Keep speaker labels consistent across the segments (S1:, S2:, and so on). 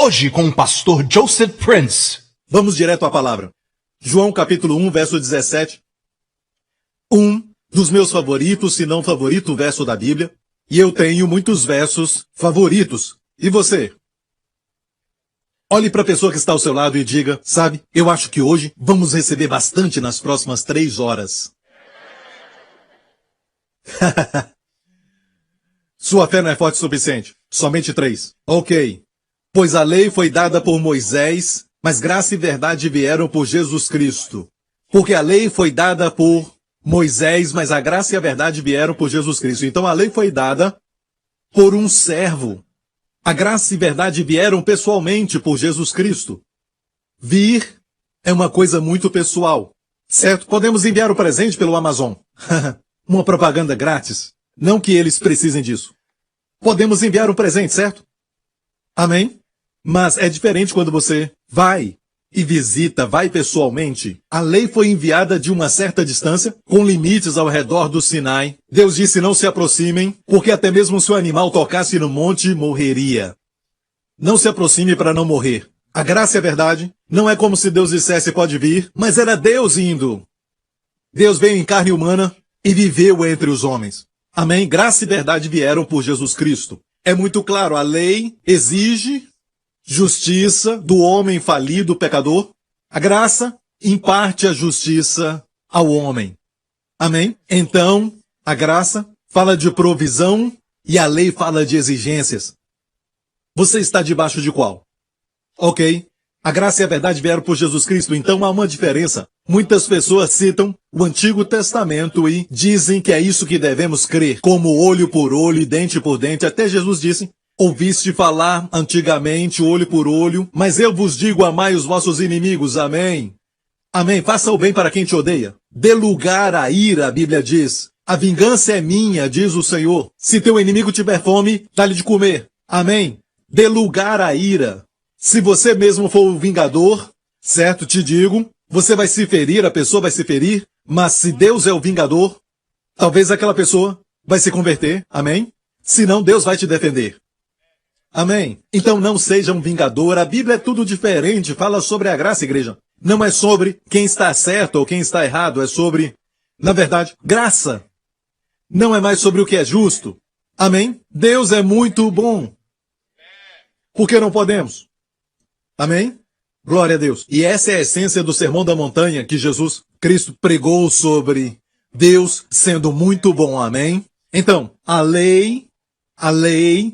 S1: Hoje com o pastor Joseph Prince.
S2: Vamos direto à palavra. João capítulo 1, verso 17. Um dos meus favoritos, se não favorito verso da Bíblia. E eu tenho muitos versos favoritos. E você? Olhe para a pessoa que está ao seu lado e diga, sabe, eu acho que hoje vamos receber bastante nas próximas 3 horas. Sua fé não é forte o suficiente. Somente 3. Ok. Pois a lei foi dada por Moisés, mas graça e verdade vieram por Jesus Cristo. Porque a lei foi dada por Moisés, mas a graça e a verdade vieram por Jesus Cristo. Então a lei foi dada por um servo. A graça e verdade vieram pessoalmente por Jesus Cristo. Vir é uma coisa muito pessoal. Certo? Podemos enviar o presente pelo Amazon. Uma propaganda grátis. Não que eles precisem disso. Podemos enviar um presente, certo? Amém? Mas é diferente quando você vai e visita, vai pessoalmente. A lei foi enviada de uma certa distância, com limites ao redor do Sinai. Deus disse não se aproximem, porque até mesmo se o animal tocasse no monte, morreria. Não se aproxime para não morrer. A graça é verdade. Não é como se Deus dissesse pode vir, mas era Deus indo. Deus veio em carne humana e viveu entre os homens. Amém? Graça e verdade vieram por Jesus Cristo. É muito claro, a lei exige justiça do homem falido, pecador. A graça imparte a justiça ao homem. Amém? Então, a graça fala de provisão e a lei fala de exigências. Você está debaixo de qual? Ok. A graça e a verdade vieram por Jesus Cristo, então há uma diferença. Muitas pessoas citam o Antigo Testamento e dizem que é isso que devemos crer, como olho por olho e dente por dente. Até Jesus disse, ouviste falar antigamente olho por olho, mas eu vos digo amai os vossos inimigos. Amém. Amém. Faça o bem para quem te odeia. Dê lugar à ira, a Bíblia diz. A vingança é minha, diz o Senhor. Se teu inimigo tiver fome, dá-lhe de comer. Amém. Dê lugar à ira. Se você mesmo for o vingador, certo, te digo, você vai se ferir, a pessoa vai se ferir, mas se Deus é o vingador, talvez aquela pessoa vai se converter, amém? Senão Deus vai te defender. Amém? Então não seja um vingador, a Bíblia é tudo diferente, fala sobre a graça, igreja. Não é sobre quem está certo ou quem está errado, é sobre, na verdade, graça. Não é mais sobre o que é justo. Amém? Deus é muito bom. Por que não podemos? Amém? Glória a Deus. E essa é a essência do Sermão da Montanha que Jesus Cristo pregou sobre Deus sendo muito bom. Amém? Então, a lei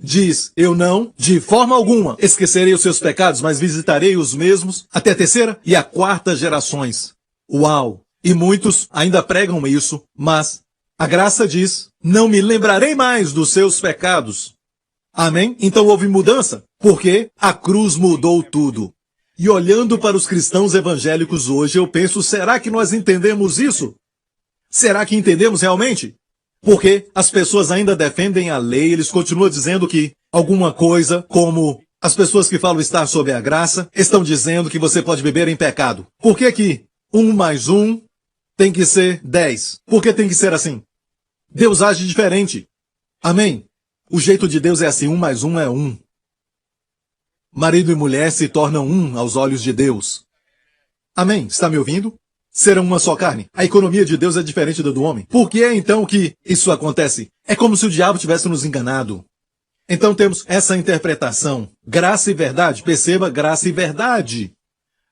S2: diz, eu não, de forma alguma, esquecerei os seus pecados, mas visitarei os mesmos até a 3ª e a 4ª gerações. Uau! E muitos ainda pregam isso, mas a graça diz, não me lembrarei mais dos seus pecados. Amém? Então houve mudança, porque a cruz mudou tudo. E olhando para os cristãos evangélicos hoje, eu penso, será que nós entendemos isso? Será que entendemos realmente? Porque as pessoas ainda defendem a lei, eles continuam dizendo que alguma coisa, como as pessoas que falam estar sob a graça, estão dizendo que você pode viver em pecado. Por que que 1 mais 1 tem que ser 10? Por que tem que ser assim? Deus age diferente. Amém? O jeito de Deus é assim, 1 mais 1 é 1. Marido e mulher se tornam um aos olhos de Deus. Amém? Está me ouvindo? Serão uma só carne. A economia de Deus é diferente da do homem. Por que é então que isso acontece? É como se o diabo tivesse nos enganado. Então temos essa interpretação. Graça e verdade. Perceba, graça e verdade.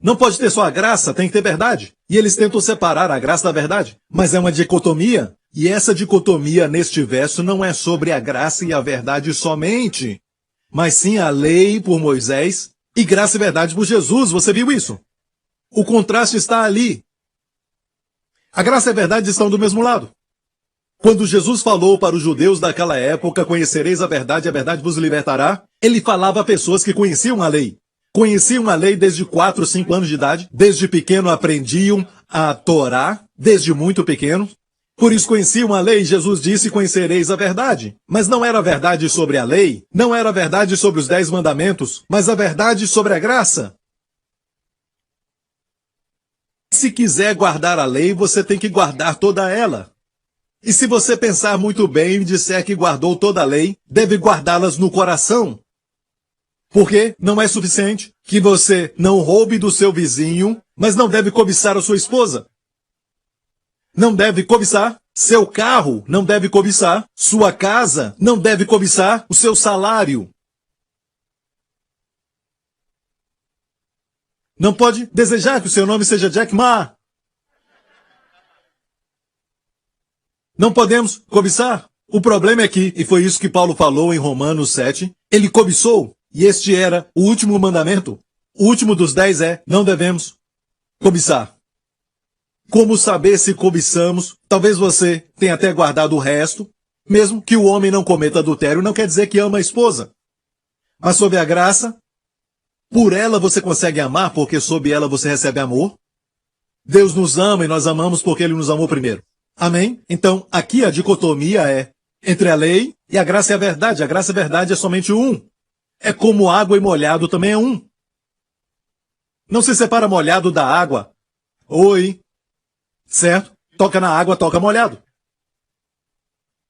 S2: Não pode ter só a graça, tem que ter verdade. E eles tentam separar a graça da verdade. Mas é uma dicotomia. E essa dicotomia neste verso não é sobre a graça e a verdade somente, mas sim a lei por Moisés e graça e verdade por Jesus. Você viu isso? O contraste está ali. A graça e a verdade estão do mesmo lado. Quando Jesus falou para os judeus daquela época, conhecereis a verdade vos libertará, ele falava a pessoas que conheciam a lei. Conheciam a lei desde 4, 5 anos de idade, desde pequeno aprendiam a Torá, desde muito pequeno. Por isso conheciam a lei, Jesus disse, conhecereis a verdade. Mas não era a verdade sobre a lei, não era a verdade sobre os 10 mandamentos, mas a verdade sobre a graça. Se quiser guardar a lei, você tem que guardar toda ela. E se você pensar muito bem e disser que guardou toda a lei, deve guardá-las no coração. Porque não é suficiente que você não roube do seu vizinho, mas não deve cobiçar a sua esposa. Não deve cobiçar seu carro, não deve cobiçar sua casa, não deve cobiçar o seu salário. Não pode desejar que o seu nome seja Jack Ma. Não podemos cobiçar. O problema é que, e foi isso que Paulo falou em Romanos 7, ele cobiçou, e este era o último mandamento. O último dos 10 é, não devemos cobiçar. Como saber se cobiçamos? Talvez você tenha até guardado o resto. Mesmo que o homem não cometa adultério, não quer dizer que ama a esposa. Mas sob a graça, por ela você consegue amar, porque sob ela você recebe amor. Deus nos ama e nós amamos porque Ele nos amou primeiro. Amém? Então, aqui a dicotomia é entre a lei e a graça e a verdade. A graça e a verdade é somente um. É como água e molhado também é um. Não se separa molhado da água. Oi. Certo? Toca na água, toca molhado.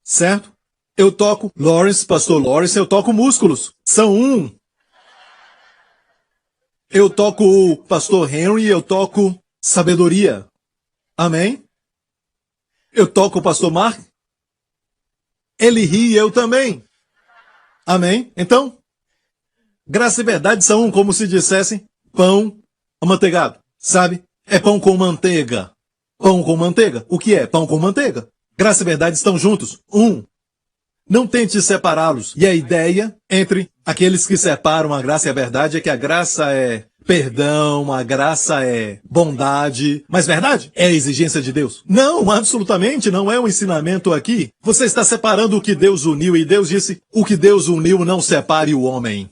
S2: Certo? Eu toco Lawrence, pastor Lawrence, eu toco músculos. São um. Eu toco o pastor Henry, eu toco sabedoria. Amém? Eu toco o pastor Mark. Ele ri e eu também. Amém? Então, graça e verdade são um, como se dissessem pão amanteigado. Sabe? É pão com manteiga. Pão com manteiga. O que é pão com manteiga? Graça e verdade estão juntos. Um. Não tente separá-los. E a ideia entre aqueles que separam a graça e a verdade é que a graça é perdão, a graça é bondade. Mas verdade é a exigência de Deus. Não, absolutamente não é um ensinamento aqui. Você está separando o que Deus uniu e Deus disse, o que Deus uniu não separe o homem.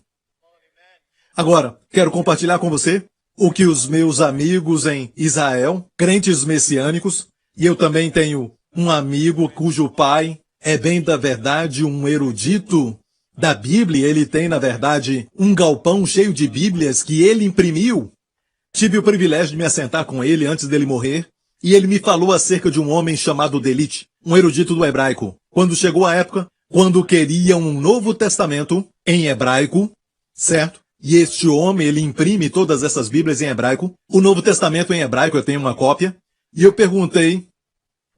S2: Agora, quero compartilhar com você o que os meus amigos em Israel, crentes messiânicos, e eu também tenho um amigo cujo pai é bem da verdade um erudito da Bíblia. Ele tem, na verdade, um galpão cheio de Bíblias que ele imprimiu. Tive o privilégio de me assentar com ele antes dele morrer, e ele me falou acerca de um homem chamado Delite, um erudito do hebraico. Quando chegou a época, quando queriam um Novo Testamento em hebraico, certo? E este homem, ele imprime todas essas Bíblias em hebraico. O Novo Testamento em hebraico, eu tenho uma cópia. E eu perguntei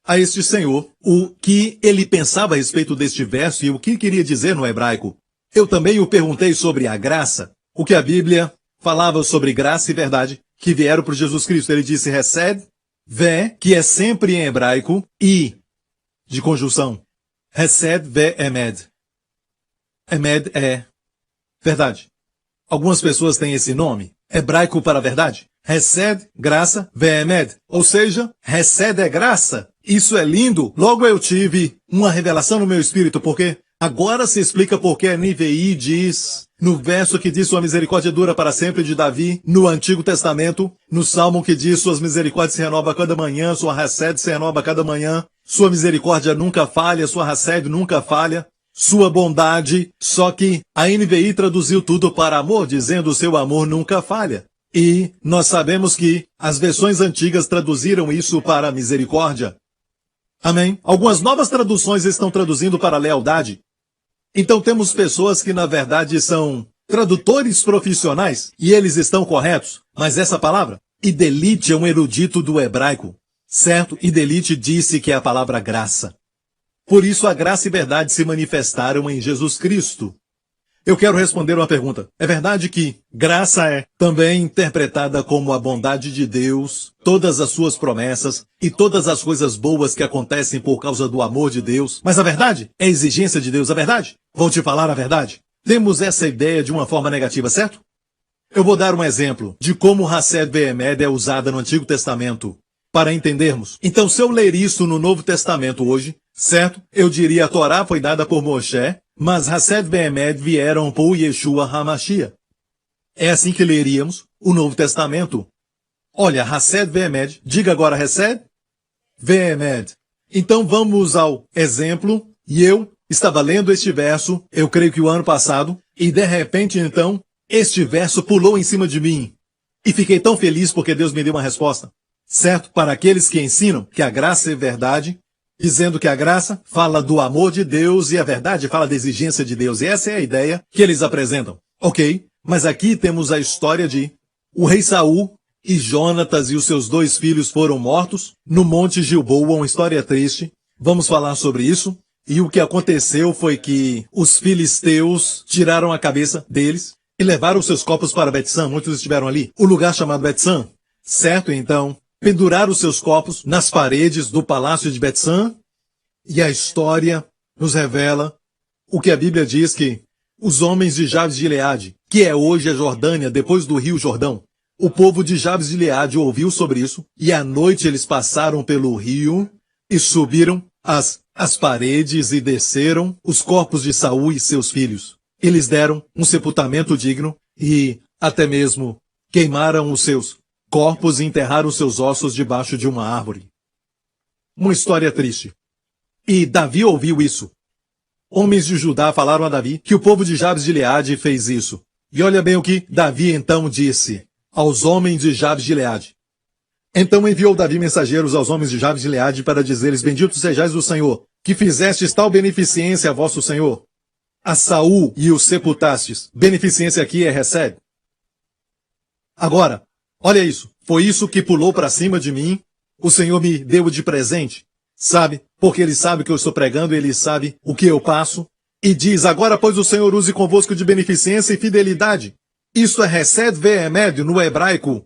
S2: a este senhor o que ele pensava a respeito deste verso e o que queria dizer no hebraico. Eu também o perguntei sobre a graça, o que a Bíblia falava sobre graça e verdade que vieram por Jesus Cristo. Ele disse Hesed, Ve, que é sempre em hebraico, e, de conjunção, Hesed, Ve, Emed. Emed é verdade. Algumas pessoas têm esse nome, hebraico para verdade. Hesed, graça, Ve'emed. Ou seja, Hesed é graça. Isso é lindo. Logo eu tive uma revelação no meu espírito, porque agora se explica porque a NVI diz, no verso que diz sua misericórdia dura para sempre de Davi, no Antigo Testamento, no Salmo que diz suas misericórdias se renovam a cada manhã, sua Hesed se renova a cada manhã, sua misericórdia nunca falha, sua Hesed nunca falha. Sua bondade, só que a NVI traduziu tudo para amor, dizendo seu amor nunca falha. E nós sabemos que as versões antigas traduziram isso para misericórdia. Amém? Algumas novas traduções estão traduzindo para lealdade. Então temos pessoas que na verdade são tradutores profissionais, e eles estão corretos. Mas essa palavra, Idelite, é um erudito do hebraico, certo? Idelite disse que é a palavra graça. Por isso a graça e verdade se manifestaram em Jesus Cristo. Eu quero responder uma pergunta. É verdade que graça é também interpretada como a bondade de Deus, todas as suas promessas e todas as coisas boas que acontecem por causa do amor de Deus. Mas a verdade é a exigência de Deus, a verdade? Vou te falar a verdade. Temos essa ideia de uma forma negativa, certo? Eu vou dar um exemplo de como Hesed Ve'emed é usada no Antigo Testamento, para entendermos. Então, se eu ler isso no Novo Testamento hoje, certo? Eu diria a Torá foi dada por Moshe, mas Hesed Ve'emed vieram por Yeshua HaMashiach. É assim que leríamos o Novo Testamento. Olha, Hesed Ve'emed, diga agora Hesed Ve'emed. Então vamos ao exemplo, e eu estava lendo este verso, eu creio que o ano passado, e de repente então, este verso pulou em cima de mim. E fiquei tão feliz porque Deus me deu uma resposta. Certo? Para aqueles que ensinam que a graça é verdade, dizendo que a graça fala do amor de Deus e a verdade fala da exigência de Deus. E essa é a ideia que eles apresentam. Ok? Mas aqui temos a história de o rei Saul e Jonatas e os seus 2 filhos foram mortos no Monte Gilboa, uma história triste. Vamos falar sobre isso. E o que aconteceu foi que os filisteus tiraram a cabeça deles e levaram seus corpos para Bet-San. Muitos estiveram ali. O lugar chamado Bet-San. Certo, então, penduraram seus corpos nas paredes do palácio de Bet-San. E a história nos revela o que a Bíblia diz que os homens de Jabes de Gileade, que é hoje a Jordânia, depois do rio Jordão, o povo de Jabes de Gileade ouviu sobre isso, e à noite eles passaram pelo rio e subiram as paredes e desceram os corpos de Saul e seus filhos. Eles deram um sepultamento digno e até mesmo queimaram os seus corpos e enterraram seus ossos debaixo de uma árvore. Uma história triste. E Davi ouviu isso. Homens de Judá falaram a Davi que o povo de Jabes de Gileade fez isso. E olha bem o que Davi então disse aos homens de Jabes de Gileade. Então enviou Davi mensageiros aos homens de Jabes de Gileade para dizer-lhes: Benditos sejais do Senhor, que fizestes tal beneficência a vosso Senhor. A Saul e o sepultastes. Beneficência aqui é recebe. Agora, olha isso. Foi isso que pulou para cima de mim. O Senhor me deu de presente. Sabe? Porque Ele sabe que eu estou pregando, Ele sabe o que eu passo. E diz: Agora, pois, o Senhor use convosco de beneficência e fidelidade. Isso é Hesed ve'emed no hebraico.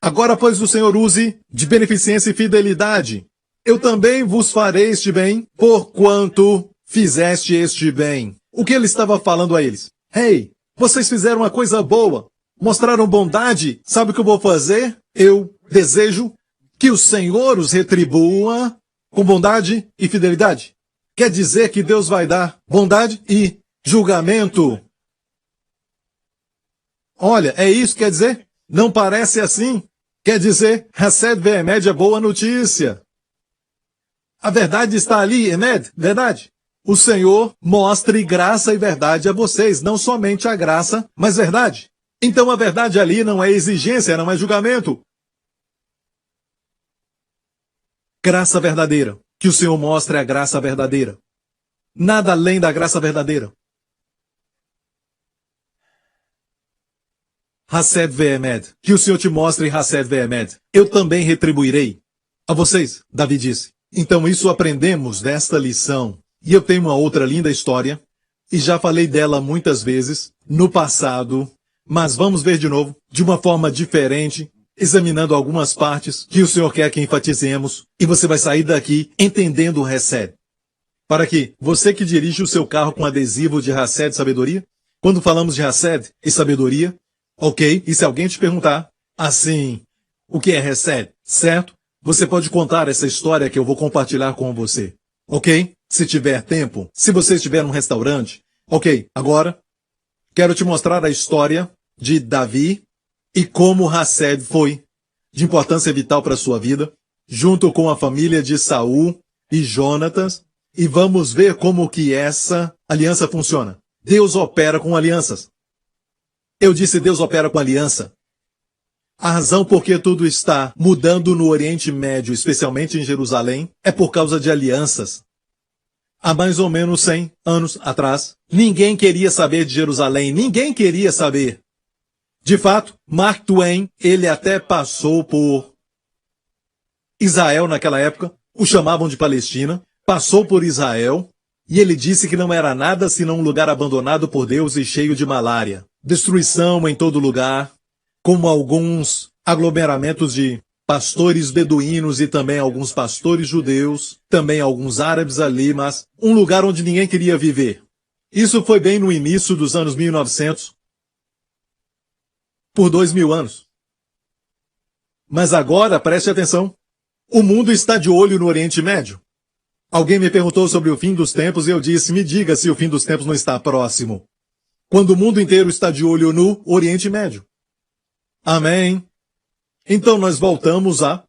S2: Agora, pois, o Senhor use de beneficência e fidelidade. Eu também vos farei este bem, porquanto fizeste este bem. O que ele estava falando a eles? Hey, vocês fizeram uma coisa boa, mostraram bondade. Sabe o que eu vou fazer? Eu desejo que o Senhor os retribua com bondade e fidelidade. Quer dizer que Deus vai dar bondade e julgamento. Olha, é isso que quer dizer? Não parece assim? Quer dizer, Hesed ve'emed é boa notícia. A verdade está ali, Emed, verdade. O Senhor mostre graça e verdade a vocês, não somente a graça, mas verdade. Então a verdade ali não é exigência, não é julgamento. Graça verdadeira. Que o Senhor mostre a graça verdadeira. Nada além da graça verdadeira. Hesed ve'emed. Que o Senhor te mostre Hesed ve'emed. Eu também retribuirei. A vocês, Davi disse. Então isso aprendemos desta lição. E eu tenho uma outra linda história. E já falei dela muitas vezes no passado. Mas vamos ver de novo, de uma forma diferente, examinando algumas partes que o Senhor quer que enfatizemos. E você vai sair daqui entendendo o Hesed. Para que você que dirige o seu carro com adesivo de Hesed sabedoria, quando falamos de Hesed e sabedoria, ok, e se alguém te perguntar, assim, o que é Hesed, certo? Você pode contar essa história que eu vou compartilhar com você, ok? Se tiver tempo, se você estiver num restaurante, ok, agora, quero te mostrar a história de Davi e como Hesed foi de importância vital para a sua vida, junto com a família de Saul e Jonatas, e vamos ver como que essa aliança funciona. Deus opera com alianças. Eu disse Deus opera com aliança. A razão por que tudo está mudando no Oriente Médio, especialmente em Jerusalém, é por causa de alianças. Há mais ou menos 100 anos atrás, ninguém queria saber de Jerusalém, ninguém queria saber. De fato, Mark Twain, ele até passou por Israel naquela época, o chamavam de Palestina, passou por Israel, e ele disse que não era nada senão um lugar abandonado por Deus e cheio de malária. Destruição em todo lugar, como alguns aglomeramentos de pastores beduínos e também alguns pastores judeus, também alguns árabes ali, mas um lugar onde ninguém queria viver. Isso foi bem no início dos anos 1900, por 2000 anos. Mas agora, preste atenção, o mundo está de olho no Oriente Médio. Alguém me perguntou sobre o fim dos tempos e eu disse, me diga se o fim dos tempos não está próximo. Quando o mundo inteiro está de olho no Oriente Médio. Amém? Então nós voltamos à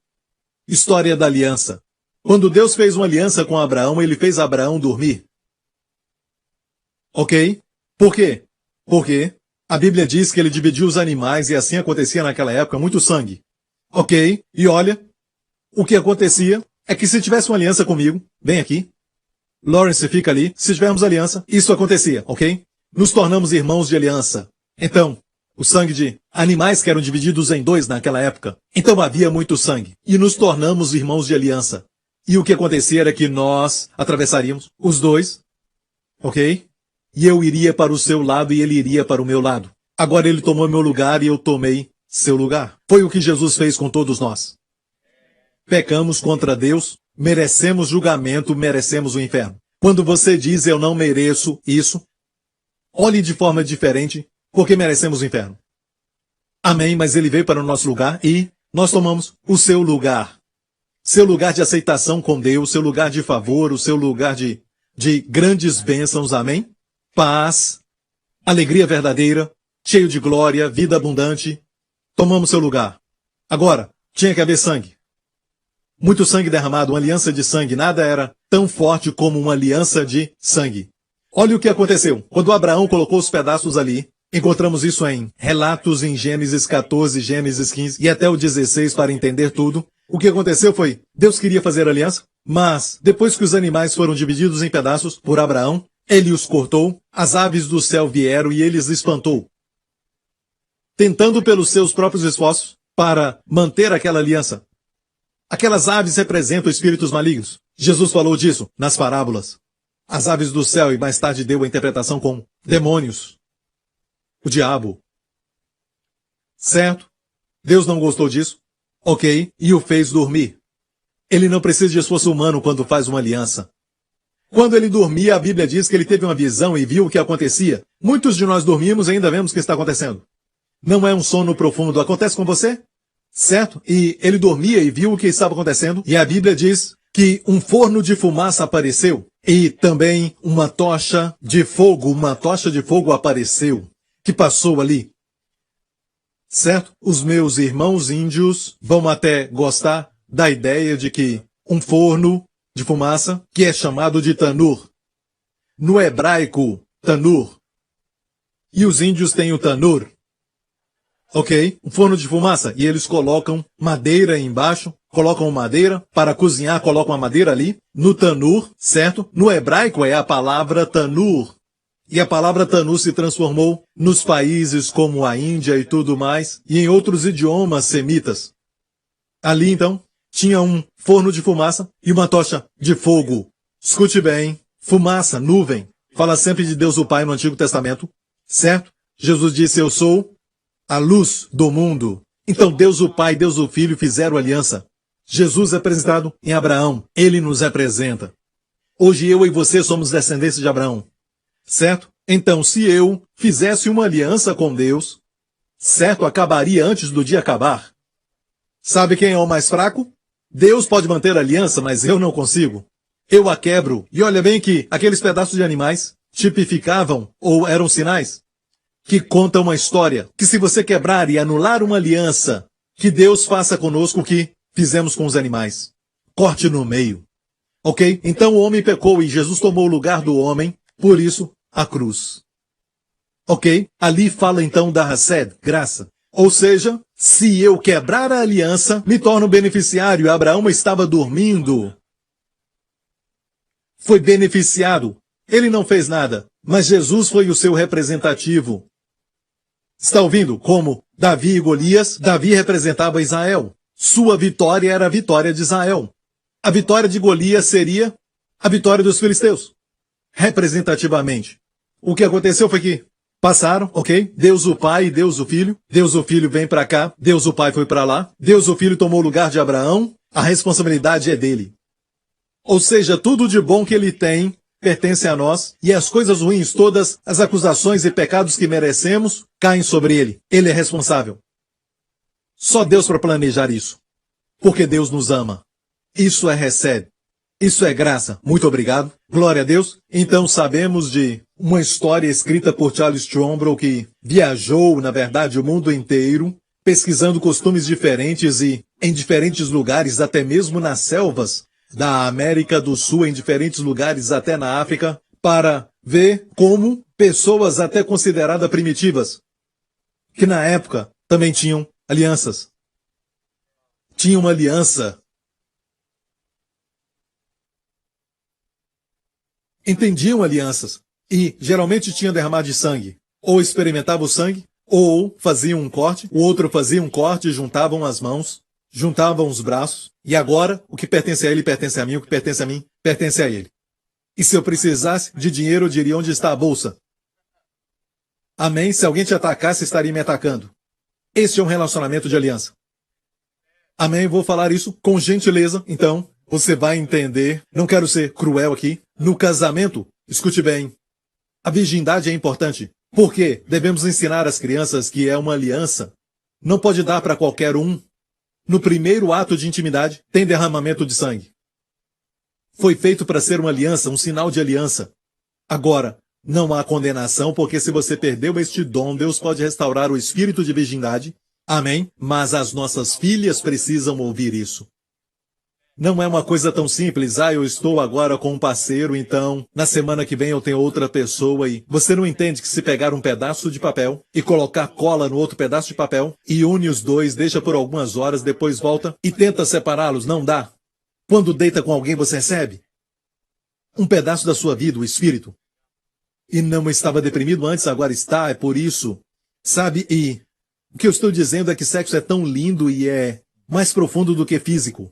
S2: história da aliança. Quando Deus fez uma aliança com Abraão, ele fez Abraão dormir. Ok? Por quê? Porque a Bíblia diz que ele dividiu os animais e assim acontecia naquela época muito sangue. Ok? E olha, o que acontecia é que se tivesse uma aliança comigo, vem aqui, Lawrence fica ali, se tivermos aliança, isso acontecia, ok? Nos tornamos irmãos de aliança. Então, o sangue de animais que eram divididos em dois naquela época. Então havia muito sangue. E nos tornamos irmãos de aliança. E o que acontecia era que nós atravessaríamos os dois, ok? E eu iria para o seu lado e ele iria para o meu lado. Agora ele tomou meu lugar e eu tomei seu lugar. Foi o que Jesus fez com todos nós. Pecamos contra Deus, merecemos julgamento, merecemos o inferno. Quando você diz eu não mereço isso, olhe de forma diferente, porque merecemos o inferno. Amém, mas ele veio para o nosso lugar e nós tomamos o seu lugar. Seu lugar de aceitação com Deus, seu lugar de favor, o seu lugar de grandes bênçãos, amém? Paz, alegria verdadeira, cheio de glória, vida abundante. Tomamos seu lugar. Agora, tinha que haver sangue. Muito sangue derramado, uma aliança de sangue. Nada era tão forte como uma aliança de sangue. Olha o que aconteceu. Quando Abraão colocou os pedaços ali, encontramos isso em relatos em Gênesis 14, Gênesis 15 e até o 16 para entender tudo. O que aconteceu foi, Deus queria fazer aliança, mas depois que os animais foram divididos em pedaços por Abraão, ele os cortou, as aves do céu vieram e ele os espantou, tentando pelos seus próprios esforços para manter aquela aliança. Aquelas aves representam espíritos malignos. Jesus falou disso nas parábolas. As aves do céu, e mais tarde deu a interpretação com demônios. O diabo. Certo? Deus não gostou disso. Ok, e o fez dormir. Ele não precisa de esforço humano quando faz uma aliança. Quando ele dormia, a Bíblia diz que ele teve uma visão e viu o que acontecia. Muitos de nós dormimos e ainda vemos o que está acontecendo. Não é um sono profundo. Acontece com você? Certo? E ele dormia e viu o que estava acontecendo. E a Bíblia diz que um forno de fumaça apareceu. E também uma tocha de fogo apareceu, que passou ali. Certo? Os meus irmãos índios vão até gostar da ideia de que um forno de fumaça, que é chamado de tanur. No hebraico, tanur. E os índios têm o tanur. Ok? Um forno de fumaça. E eles colocam madeira embaixo, colocam madeira para cozinhar, colocam a madeira ali, no tanur, certo? No hebraico é a palavra tanur. E a palavra tanur se transformou nos países como a Índia e tudo mais, e em outros idiomas semitas. Ali, então, tinha um forno de fumaça e uma tocha de fogo. Escute bem, fumaça, nuvem, fala sempre de Deus o Pai no Antigo Testamento, certo? Jesus disse, eu sou a luz do mundo. Então Deus o Pai e Deus o Filho fizeram aliança. Jesus é apresentado em Abraão, ele nos representa. Hoje eu e você somos descendentes de Abraão. Certo? Então, se eu fizesse uma aliança com Deus, certo, acabaria antes do dia acabar. Sabe quem é o mais fraco? Deus pode manter a aliança, mas eu não consigo. Eu a quebro. E olha bem que aqueles pedaços de animais tipificavam, ou eram sinais, que contam uma história, que se você quebrar e anular uma aliança, que Deus faça conosco o que fizemos com os animais. Corte no meio. Ok? Então o homem pecou e Jesus tomou o lugar do homem, por isso, a cruz. Ok? Ali fala então da Hesed, graça. Ou seja, se eu quebrar a aliança, me torno beneficiário. Abraão estava dormindo. Foi beneficiado. Ele não fez nada, mas Jesus foi o seu representativo. Está ouvindo? Como Davi e Golias, Davi representava Israel. Sua vitória era a vitória de Israel. A vitória de Golias seria a vitória dos filisteus. Representativamente. O que aconteceu foi que passaram, ok? Deus o Pai e Deus o Filho. Deus o Filho vem para cá, Deus o Pai foi para lá. Deus o Filho tomou o lugar de Abraão. A responsabilidade é dele. Ou seja, tudo de bom que ele tem pertence a nós, e as coisas ruins, todas as acusações e pecados que merecemos, caem sobre ele. Ele é responsável. Só Deus para planejar isso. Porque Deus nos ama. Isso é recebe. Isso é graça. Muito obrigado. Glória a Deus. Então sabemos de uma história escrita por Charles Trumbull que viajou, na verdade, o mundo inteiro, pesquisando costumes diferentes e em diferentes lugares, até mesmo nas selvas da América do Sul, em diferentes lugares, até na África, para ver como pessoas até consideradas primitivas, que na época também tinham alianças. Tinham uma aliança. Entendiam alianças e geralmente tinham derramado de sangue. Ou experimentava o sangue, Ou fazia um corte, o outro fazia um corte, juntavam as mãos, juntavam os braços, e agora o que pertence a ele pertence a mim, o que pertence a mim pertence a ele. E se eu precisasse de dinheiro, eu diria: onde está a bolsa? Amém? Se alguém te atacasse, estaria me atacando. Este é um relacionamento de aliança. Amém? Vou falar isso com gentileza, então você vai entender. Não quero ser cruel aqui. No casamento, escute bem, a virgindade é importante. Por quê? Devemos ensinar às crianças que é uma aliança. Não pode dar para qualquer um. No primeiro ato de intimidade, tem derramamento de sangue. Foi feito para ser uma aliança, um sinal de aliança. Agora, não há condenação, porque se você perdeu este dom, Deus pode restaurar o espírito de virgindade. Amém? Mas as nossas filhas precisam ouvir isso. Não é uma coisa tão simples. Eu estou agora com um parceiro, então na semana que vem eu tenho outra pessoa e você não entende que se pegar um pedaço de papel e colocar cola no outro pedaço de papel e une os dois, deixa por algumas horas, depois volta e tenta separá-los, não dá. Quando deita com alguém, você recebe um pedaço da sua vida, o espírito. E não estava deprimido antes, agora está, é por isso. Sabe, e o que eu estou dizendo é que sexo é tão lindo e é mais profundo do que físico.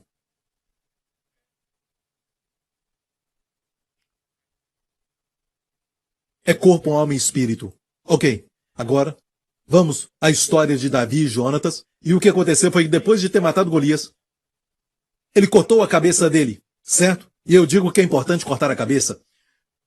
S2: É corpo, alma e espírito. Ok, agora vamos à história de Davi e Jonatas. E o que aconteceu foi que depois de ter matado Golias, ele cortou a cabeça dele, certo? E eu digo que é importante cortar a cabeça.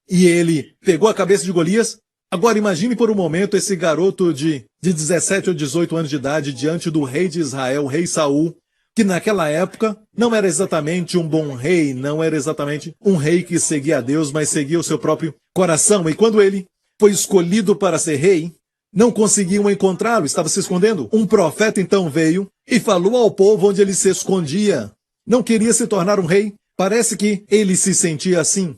S2: E ele pegou a cabeça de Golias. Agora imagine por um momento esse garoto de 17 ou 18 anos de idade diante do rei de Israel, o rei Saul, que naquela época não era exatamente um bom rei, não era exatamente um rei que seguia a Deus, mas seguia o seu próprio coração. E quando ele foi escolhido para ser rei, não conseguiam encontrá-lo, estava se escondendo. Um profeta então veio e falou ao povo onde ele se escondia. Não queria se tornar um rei, parece que ele se sentia assim.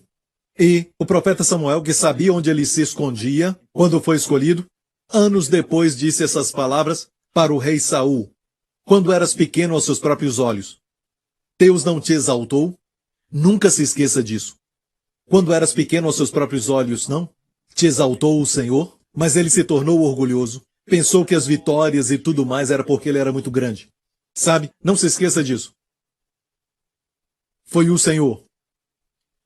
S2: E o profeta Samuel, que sabia onde ele se escondia, quando foi escolhido, anos depois disse essas palavras para o rei Saul. Quando eras pequeno aos seus próprios olhos, Deus não te exaltou? Nunca se esqueça disso. Quando eras pequeno aos seus próprios olhos, não? Te exaltou o Senhor? Mas ele se tornou orgulhoso. Pensou que as vitórias e tudo mais era porque ele era muito grande. Sabe? Não se esqueça disso. Foi o Senhor.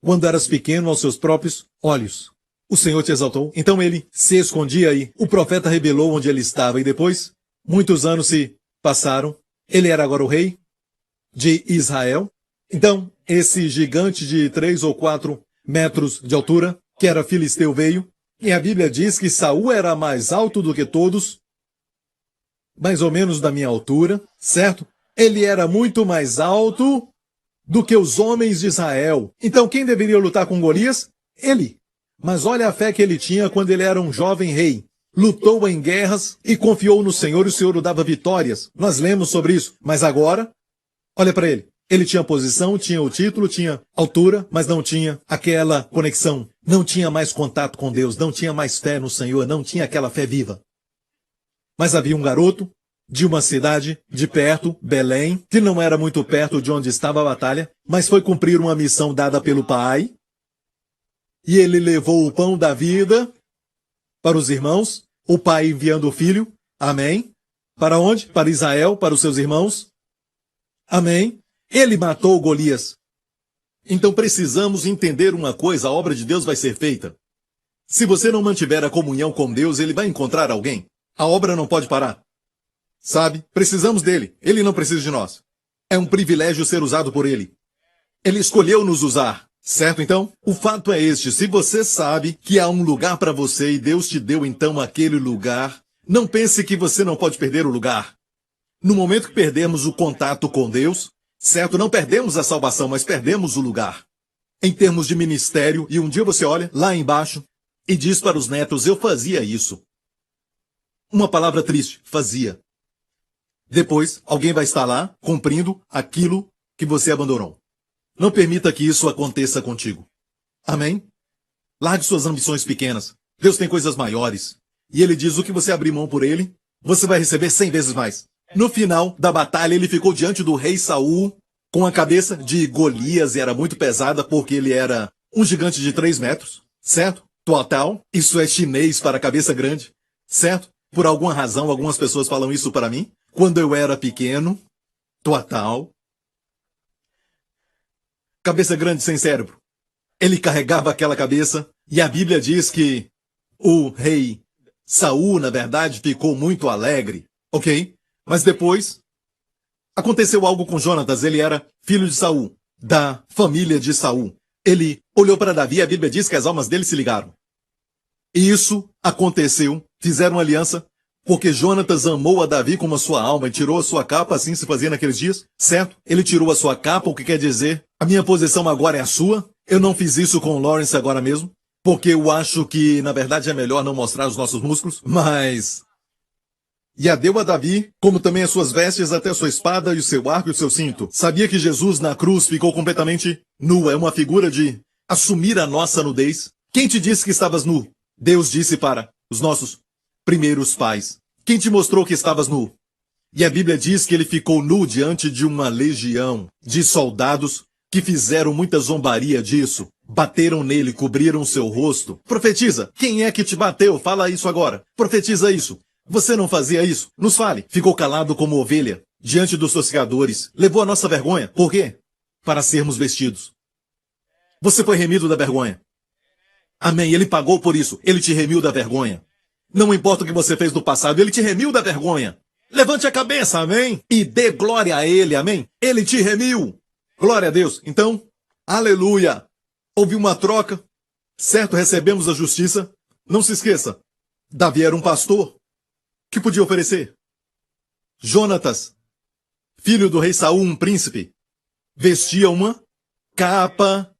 S2: Quando eras pequeno aos seus próprios olhos, o Senhor te exaltou. Então ele se escondia aí. O profeta revelou onde ele estava e depois, muitos anos se passaram. Ele era agora o rei de Israel. Então, esse gigante de 3 ou 4 metros de altura, que era filisteu, veio. E a Bíblia diz que Saul era mais alto do que todos, mais ou menos da minha altura, certo? Ele era muito mais alto do que os homens de Israel. Então, quem deveria lutar com Golias? Ele. Mas olha a fé que ele tinha quando ele era um jovem rei. Lutou em guerras e confiou no Senhor e o Senhor o dava vitórias. Nós lemos sobre isso. Mas agora, olha para ele. Ele tinha posição, tinha o título, tinha altura, mas não tinha aquela conexão. Não tinha mais contato com Deus, não tinha mais fé no Senhor, não tinha aquela fé viva. Mas havia um garoto de uma cidade de perto, Belém, que não era muito perto de onde estava a batalha, mas foi cumprir uma missão dada pelo pai. E ele levou o pão da vida para os irmãos, o pai enviando o filho. Amém. Para onde? Para Israel, para os seus irmãos. Amém. Ele matou Golias. Então precisamos entender uma coisa, a obra de Deus vai ser feita. Se você não mantiver a comunhão com Deus, ele vai encontrar alguém. A obra não pode parar. Sabe? Precisamos dele. Ele não precisa de nós. É um privilégio ser usado por ele. Ele escolheu nos usar. Certo, então? O fato é este. Se você sabe que há um lugar para você e Deus te deu então aquele lugar, não pense que você não pode perder o lugar. No momento que perdemos o contato com Deus, certo? Não perdemos a salvação, mas perdemos o lugar. Em termos de ministério, e um dia você olha lá embaixo e diz para os netos, eu fazia isso. Uma palavra triste, fazia. Depois, alguém vai estar lá, cumprindo aquilo que você abandonou. Não permita que isso aconteça contigo. Amém? Largue suas ambições pequenas. Deus tem coisas maiores. E ele diz, o que você abrir mão por ele, você vai receber 100 vezes mais. No final da batalha, ele ficou diante do rei Saul, com a cabeça de Golias, e era muito pesada, porque ele era um gigante de 3 metros, certo? Total, isso é chinês para cabeça grande, certo? Por alguma razão, algumas pessoas falam isso para mim. Quando eu era pequeno, total, cabeça grande sem cérebro. Ele carregava aquela cabeça, e a Bíblia diz que o rei Saul, na verdade, ficou muito alegre, ok? Mas depois, aconteceu algo com Jonatas. Ele era filho de Saul, da família de Saul. Ele olhou para Davi e a Bíblia diz que as almas dele se ligaram. E isso aconteceu, fizeram aliança, porque Jonatas amou a Davi como a sua alma e tirou a sua capa, assim se fazia naqueles dias, certo? Ele tirou a sua capa, o que quer dizer, a minha posição agora é a sua. Eu não fiz isso com o Lawrence agora mesmo, porque eu acho que, na verdade, é melhor não mostrar os nossos músculos, mas... E a deu a Davi, como também as suas vestes, até a sua espada e o seu arco e o seu cinto. Sabia que Jesus na cruz ficou completamente nu, é uma figura de assumir a nossa nudez. Quem te disse que estavas nu? Deus disse para os nossos primeiros pais. Quem te mostrou que estavas nu? E a Bíblia diz que ele ficou nu diante de uma legião de soldados que fizeram muita zombaria disso. Bateram nele, cobriram seu rosto. Profetiza, quem é que te bateu? Fala isso agora. Profetiza isso. Você não fazia isso? Nos fale. Ficou calado como ovelha, diante dos tosqueadores. Levou a nossa vergonha. Por quê? Para sermos vestidos. Você foi remido da vergonha. Amém. Ele pagou por isso. Ele te remiu da vergonha. Não importa o que você fez no passado, ele te remiu da vergonha. Levante a cabeça, amém? E dê glória a ele, amém? Ele te remiu. Glória a Deus. Então, aleluia. Houve uma troca. Certo, recebemos a justiça. Não se esqueça. Davi era um pastor. Que podia oferecer? Jonatas, filho do rei Saul, um príncipe, vestia uma capa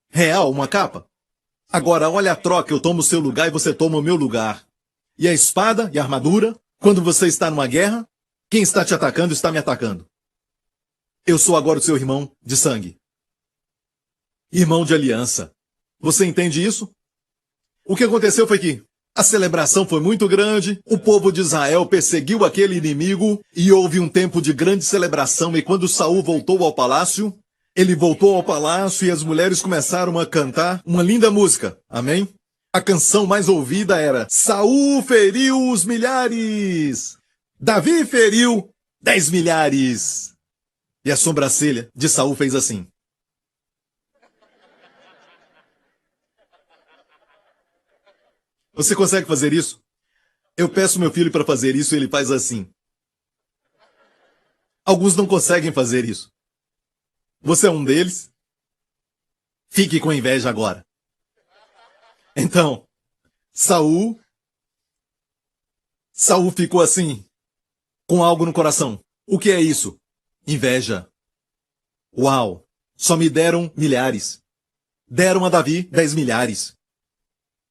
S2: real, uma capa. Agora, olha a troca, eu tomo o seu lugar e você toma o meu lugar. E a espada e a armadura, quando você está numa guerra, quem está te atacando está me atacando. Eu sou agora o seu irmão de sangue. Irmão de aliança. Você entende isso? O que aconteceu foi que a celebração foi muito grande, o povo de Israel perseguiu aquele inimigo e houve um tempo de grande celebração. E quando Saul voltou ao palácio, ele voltou ao palácio e as mulheres começaram a cantar uma linda música. Amém? A canção mais ouvida era: Saul feriu os milhares, Davi feriu 10 milhares. E a sobrancelha de Saul fez assim. Você consegue fazer isso? Eu peço meu filho para fazer isso e ele faz assim. Alguns não conseguem fazer isso. Você é um deles? Fique com inveja agora. Então, Saul ficou assim, com algo no coração. O que é isso? Inveja. Uau! Só me deram milhares. Deram a Davi 10 milhares.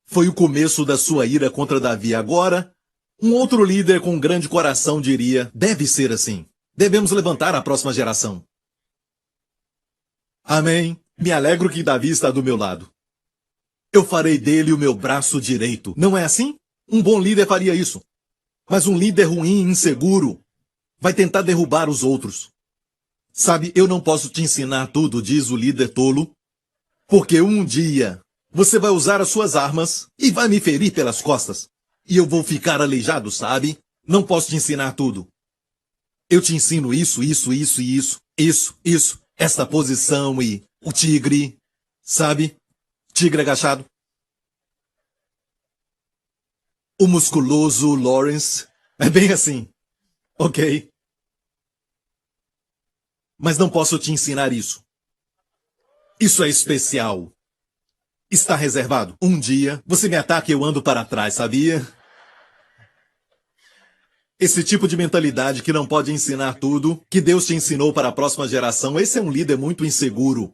S2: Foi o começo da sua ira contra Davi. Agora, um outro líder com um grande coração diria: deve ser assim. Devemos levantar a próxima geração. Amém. Me alegro que Davi está do meu lado. Eu farei dele o meu braço direito. Não é assim? Um bom líder faria isso. Mas um líder ruim, inseguro, vai tentar derrubar os outros. Sabe, eu não posso te ensinar tudo, diz o líder tolo, porque um dia você vai usar as suas armas e vai me ferir pelas costas. E eu vou ficar aleijado, sabe? Não posso te ensinar tudo. Eu te ensino isso, esta posição e o tigre, sabe? Tigre agachado. O musculoso Lawrence. É bem assim. Ok. Mas não posso te ensinar isso. Isso é especial. Está reservado. Um dia, você me ataca e eu ando para trás, sabia? Esse tipo de mentalidade que não pode ensinar tudo, que Deus te ensinou para a próxima geração, esse é um líder muito inseguro.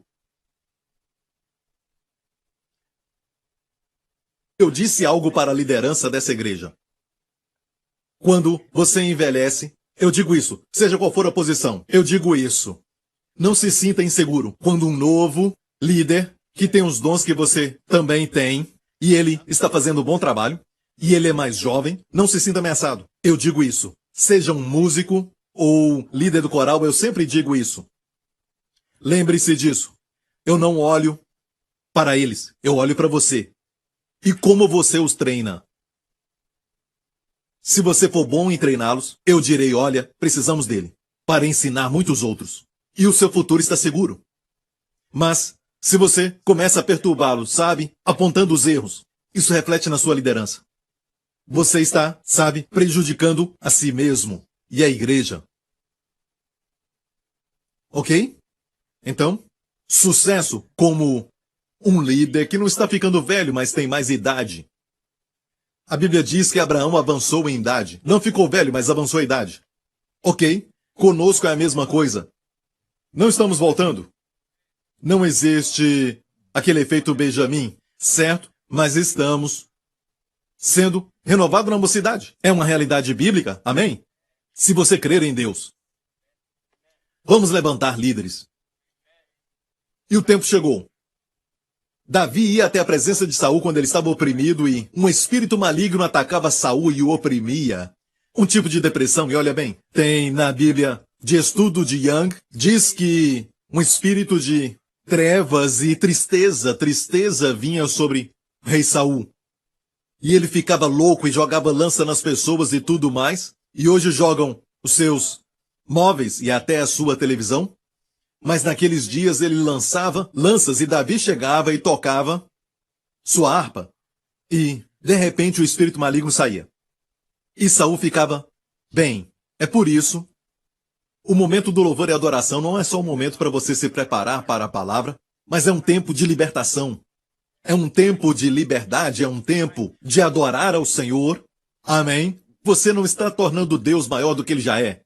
S2: Eu disse algo para a liderança dessa igreja. Quando você envelhece, eu digo isso, seja qual for a posição, eu digo isso. Não se sinta inseguro quando um novo líder, que tem os dons que você também tem, e ele está fazendo um bom trabalho, e ele é mais jovem, não se sinta ameaçado. Eu digo isso. Seja um músico ou líder do coral, eu sempre digo isso. Lembre-se disso. Eu não olho para eles, eu olho para você. E como você os treina. Se você for bom em treiná-los, eu direi, olha, precisamos dele, para ensinar muitos outros. E o seu futuro está seguro. Mas, se você começa a perturbá-lo, sabe, apontando os erros, isso reflete na sua liderança. Você está, sabe, prejudicando a si mesmo e a igreja. Ok? Então, sucesso como um líder que não está ficando velho, mas tem mais idade. A Bíblia diz que Abraão avançou em idade. Não ficou velho, mas avançou a idade. Ok? Conosco é a mesma coisa. Não estamos voltando. Não existe aquele efeito Benjamin, certo? Mas estamos sendo renovados na mocidade. É uma realidade bíblica, amém? Se você crer em Deus. Vamos levantar líderes. E o tempo chegou. Davi ia até a presença de Saul quando ele estava oprimido e um espírito maligno atacava Saul e o oprimia. Um tipo de depressão, e olha bem, tem na Bíblia de estudo de Young, diz que um espírito de trevas e tristeza vinha sobre o rei Saul. E ele ficava louco e jogava lança nas pessoas e tudo mais. E hoje jogam os seus móveis e até a sua televisão. Mas naqueles dias ele lançava lanças e Davi chegava e tocava sua harpa. E, de repente, o espírito maligno saía. E Saul ficava bem. É por isso, o momento do louvor e adoração não é só um momento para você se preparar para a palavra, mas é um tempo de libertação. É um tempo de liberdade, é um tempo de adorar ao Senhor. Amém? Você não está tornando Deus maior do que ele já é,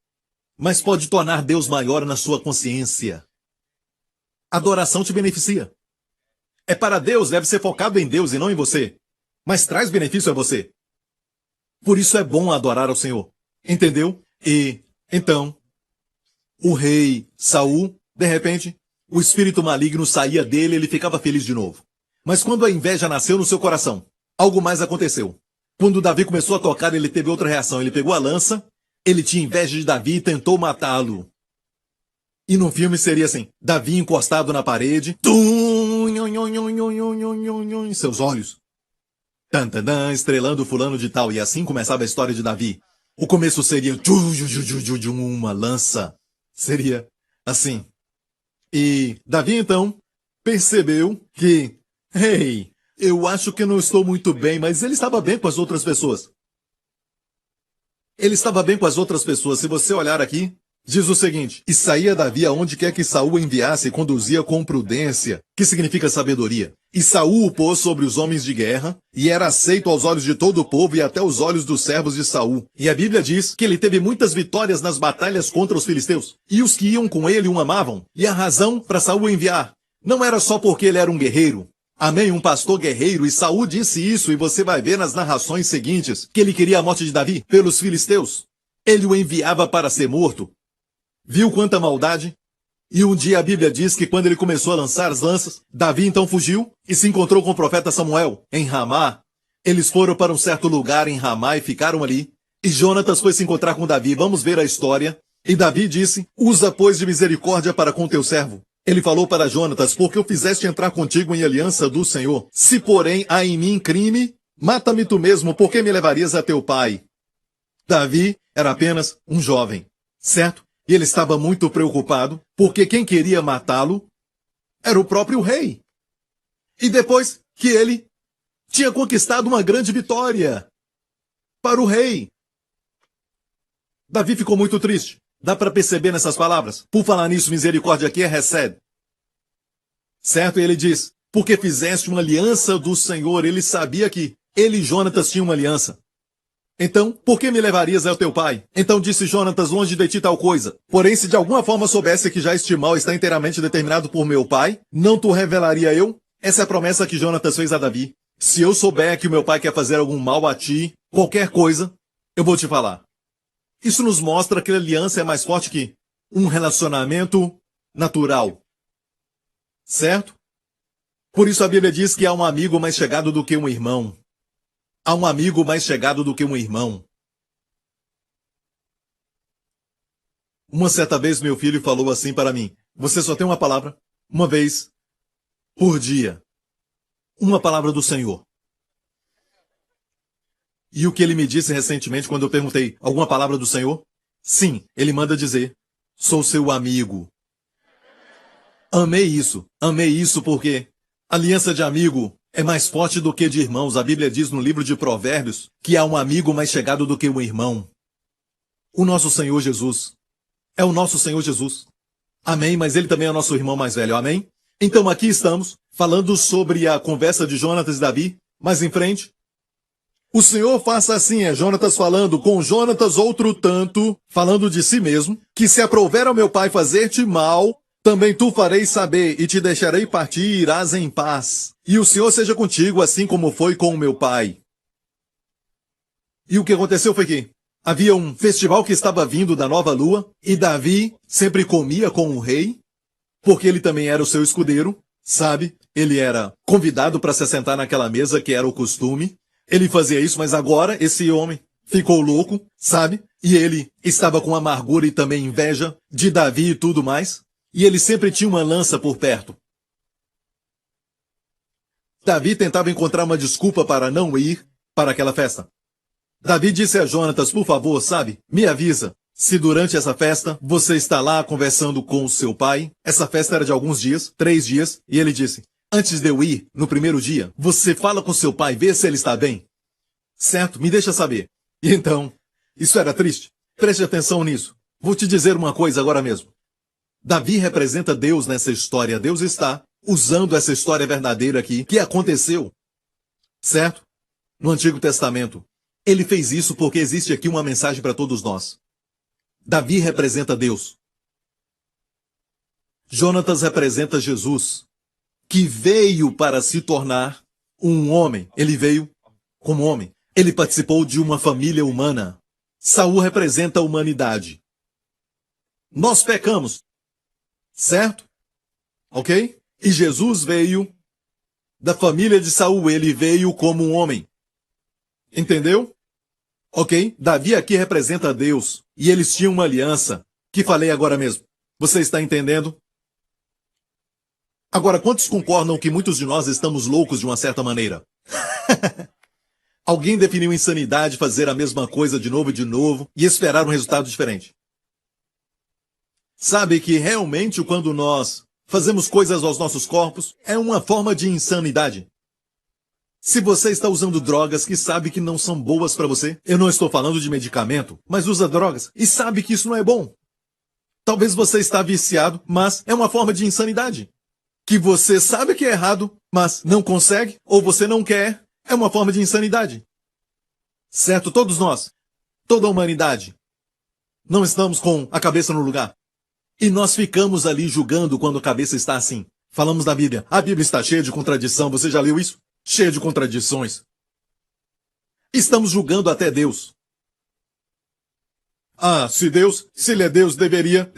S2: mas pode tornar Deus maior na sua consciência. Adoração te beneficia. É para Deus, deve ser focado em Deus e não em você. Mas traz benefício a você. Por isso é bom adorar ao Senhor. Entendeu? E, então, o rei Saul, de repente, o espírito maligno saía dele e ele ficava feliz de novo. Mas quando a inveja nasceu no seu coração, algo mais aconteceu. Quando Davi começou a tocar, ele teve outra reação. Ele pegou a lança, ele tinha inveja de Davi e tentou matá-lo. E no filme seria assim, Davi encostado na parede, seus olhos, estrelando fulano de tal, e assim começava a história de Davi. O começo seria uma lança, seria assim. E Davi então percebeu que, hey, eu acho que não estou muito bem, mas ele estava bem com as outras pessoas. Ele estava bem com as outras pessoas. Se você olhar aqui, diz o seguinte, e saía Davi aonde quer que Saul enviasse e conduzia com prudência, que significa sabedoria. E Saul o pôs sobre os homens de guerra, e era aceito aos olhos de todo o povo e até aos olhos dos servos de Saul. E a Bíblia diz que ele teve muitas vitórias nas batalhas contra os filisteus. E os que iam com ele o amavam. E a razão para Saul enviar não era só porque ele era um guerreiro. Amém, um pastor guerreiro, e Saul disse isso, e você vai ver nas narrações seguintes, que ele queria a morte de Davi pelos filisteus. Ele o enviava para ser morto. Viu quanta maldade? E um dia a Bíblia diz que quando ele começou a lançar as lanças, Davi então fugiu e se encontrou com o profeta Samuel em Ramá. Eles foram para um certo lugar em Ramá e ficaram ali. E Jonatas foi se encontrar com Davi. Vamos ver a história. E Davi disse, usa pois de misericórdia para com teu servo. Ele falou para Jonatas, porque o fizeste entrar contigo em aliança do Senhor. Se porém há em mim crime, mata-me tu mesmo, porque me levarias a teu pai. Davi era apenas um jovem, certo? E ele estava muito preocupado, porque quem queria matá-lo era o próprio rei. E depois que ele tinha conquistado uma grande vitória para o rei, Davi ficou muito triste. Dá para perceber nessas palavras? Por falar nisso, misericórdia aqui é recebe. Certo? E ele diz, porque fizeste uma aliança do Senhor. Ele sabia que ele e Jonatas tinham uma aliança. Então, por que me levarias ao teu pai? Então disse Jonatas, longe de ti tal coisa. Porém, se de alguma forma soubesse que já este mal está inteiramente determinado por meu pai, não te revelaria eu? Essa é a promessa que Jonatas fez a Davi. Se eu souber que o meu pai quer fazer algum mal a ti, qualquer coisa, eu vou te falar. Isso nos mostra que a aliança é mais forte que um relacionamento natural. Certo? Por isso a Bíblia diz que há um amigo mais chegado do que um irmão. Há um amigo mais chegado do que um irmão. Uma certa vez meu filho falou assim para mim, você só tem uma palavra, uma vez por dia. Uma palavra do Senhor. E o que ele me disse recentemente quando eu perguntei alguma palavra do Senhor? Sim, ele manda dizer, sou seu amigo. Amei isso porque aliança de amigo é mais forte do que de irmãos. A Bíblia diz no livro de Provérbios que há um amigo mais chegado do que um irmão. O nosso Senhor Jesus. É o nosso Senhor Jesus. Amém, mas ele também é o nosso irmão mais velho, amém? Então aqui estamos, falando sobre a conversa de Jonatas e Davi. Mais em frente. O Senhor faça assim, é Jonatas falando, com Jonatas outro tanto, falando de si mesmo, que se aprouver ao meu pai fazer-te mal, também tu farei saber, e te deixarei partir, e irás em paz. E o Senhor seja contigo, assim como foi com o meu pai. E o que aconteceu foi que havia um festival que estava vindo da nova lua, e Davi sempre comia com o rei, porque ele também era o seu escudeiro, sabe? Ele era convidado para se assentar naquela mesa que era o costume. Ele fazia isso, mas agora esse homem ficou louco, sabe? E ele estava com amargura e também inveja de Davi e tudo mais. E ele sempre tinha uma lança por perto. Davi tentava encontrar uma desculpa para não ir para aquela festa. Davi disse a Jonatas, por favor, sabe, me avisa se durante essa festa você está lá conversando com o seu pai. Essa festa era de alguns dias, 3 dias, e ele disse, antes de eu ir, no primeiro dia, você fala com seu pai, vê se ele está bem. Certo? Me deixa saber. E então, isso era triste. Preste atenção nisso. Vou te dizer uma coisa agora mesmo. Davi representa Deus nessa história. Deus está usando essa história verdadeira aqui, que aconteceu. Certo? No Antigo Testamento. Ele fez isso porque existe aqui uma mensagem para todos nós. Davi representa Deus. Jonatas representa Jesus, que veio para se tornar um homem. Ele veio como homem. Ele participou de uma família humana. Saul representa a humanidade. Nós pecamos. Certo? Ok? E Jesus veio da família de Saul. Ele veio como um homem. Entendeu? Ok? Davi aqui representa Deus. E eles tinham uma aliança, que falei agora mesmo. Você está entendendo? Agora, quantos concordam que muitos de nós estamos loucos de uma certa maneira? Alguém definiu insanidade fazer a mesma coisa de novo e esperar um resultado diferente. Sabe que realmente quando nós fazemos coisas aos nossos corpos, é uma forma de insanidade. Se você está usando drogas que sabe que não são boas para você, eu não estou falando de medicamento, mas usa drogas e sabe que isso não é bom. Talvez você está viciado, mas é uma forma de insanidade. Que você sabe que é errado, mas não consegue, ou você não quer, é uma forma de insanidade. Certo? Todos nós, toda a humanidade, não estamos com a cabeça no lugar. E nós ficamos ali julgando quando a cabeça está assim. Falamos da Bíblia. A Bíblia está cheia de contradição. Você já leu isso? Cheia de contradições. Estamos julgando até Deus. Ah, se ele é Deus, deveria.